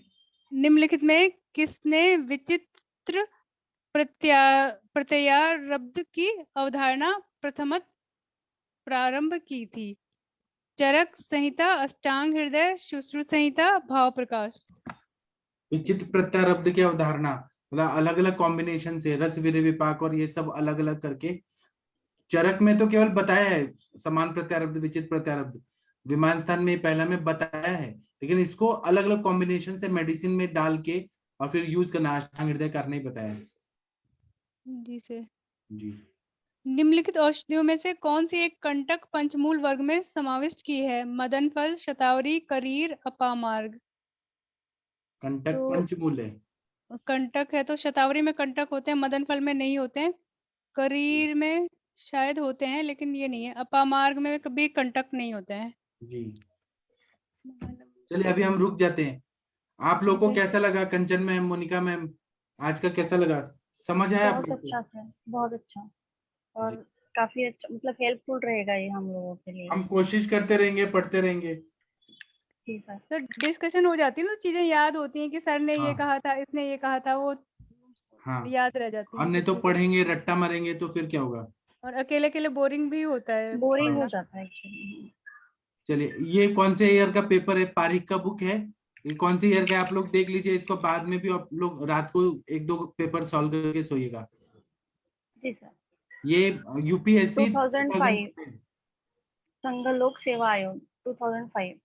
निम्नलिखित में किसने विचित्र प्रत्यारब्ध की अवधारणा प्रथमत प्रारंभ की थी। चरक संहिता, अष्टांग हृदय, सुश्रुत संहिता, भाव प्रकाश। विचित्र प्रत्यारब्ध की अवधारणा मतलब अलग अलग कॉम्बिनेशन से रस वीर्य विपाक और ये सब अलग अलग करके। चरक में तो केवल बताया है समान प्रत्यारब्ध विचित्र प्रत्यारब्ध, विमान स्थान में पहला में बताया है, लेकिन इसको अलग अलग कॉम्बिनेशन से मेडिसिन में डाल के और फिर यूज करना अष्टांग हृदय करना ही बताया है। जी सर। जी निम्नलिखित औषधियों में से कौन सी एक कंटक पंचमूल वर्ग में समाविष्ट की है? मदन फल, शतावरी, करीर, अपामार्ग। कंटक तो पंचमूल है। कंटक है तो शतावरी में कंटक होते हैं, मदन फल में नहीं होते हैं, करीर में शायद होते हैं लेकिन ये नहीं है, अपामार्ग में कभी कंटक नहीं होते हैं। जी चलिए अभी हम रुक जाते हैं। आप लोग को जी। कैसा लगा? कंचन मैम, मोनिका मैम, आज का कैसा लगा? समझ आया आप बहुत लोग को? अच्छा सर, बहुत अच्छा, और जी। काफी अच्छा, मतलब हेल्पफुल रहेगा ये हम लोगों के लिए। हम कोशिश करते रहेंगे, पढ़ते रहेंगे। जी सर। तो डिस्कशन हो जाती है ना, चीजें याद होती हैं कि सर ने ये हाँ कहा था, इसने ये कहा था, वो हाँ, याद रह जाती और हैं नहीं फिर तो चीजें। पढ़ेंगे रट्टा मारेंगे तो फिर क्या होगा? और अकेले अकेले बोरिंग भी होता है बोरिंग हो पढ़ना। जाता है एक्चुअली। चलिए ये कौन से ईयर का पेपर है? पारिक का बुक है, ये कौन से ईयर का है? आप लोग देख लीजिए इसको, बाद में भी आप लोग रात को एक दो पेपर सॉल्व करके सोइएगा। जी सर। ये यूपीएससी 2005, संघ लोक सेवा आयोग 2005।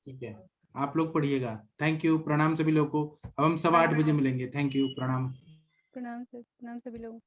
ठीक है, आप लोग पढ़िएगा। थैंक यू, प्रणाम सभी लोगों को। अब हम 8:15 बजे मिलेंगे। थैंक यू, प्रणाम। प्रणाम सर, प्रणाम सभी लोगों को।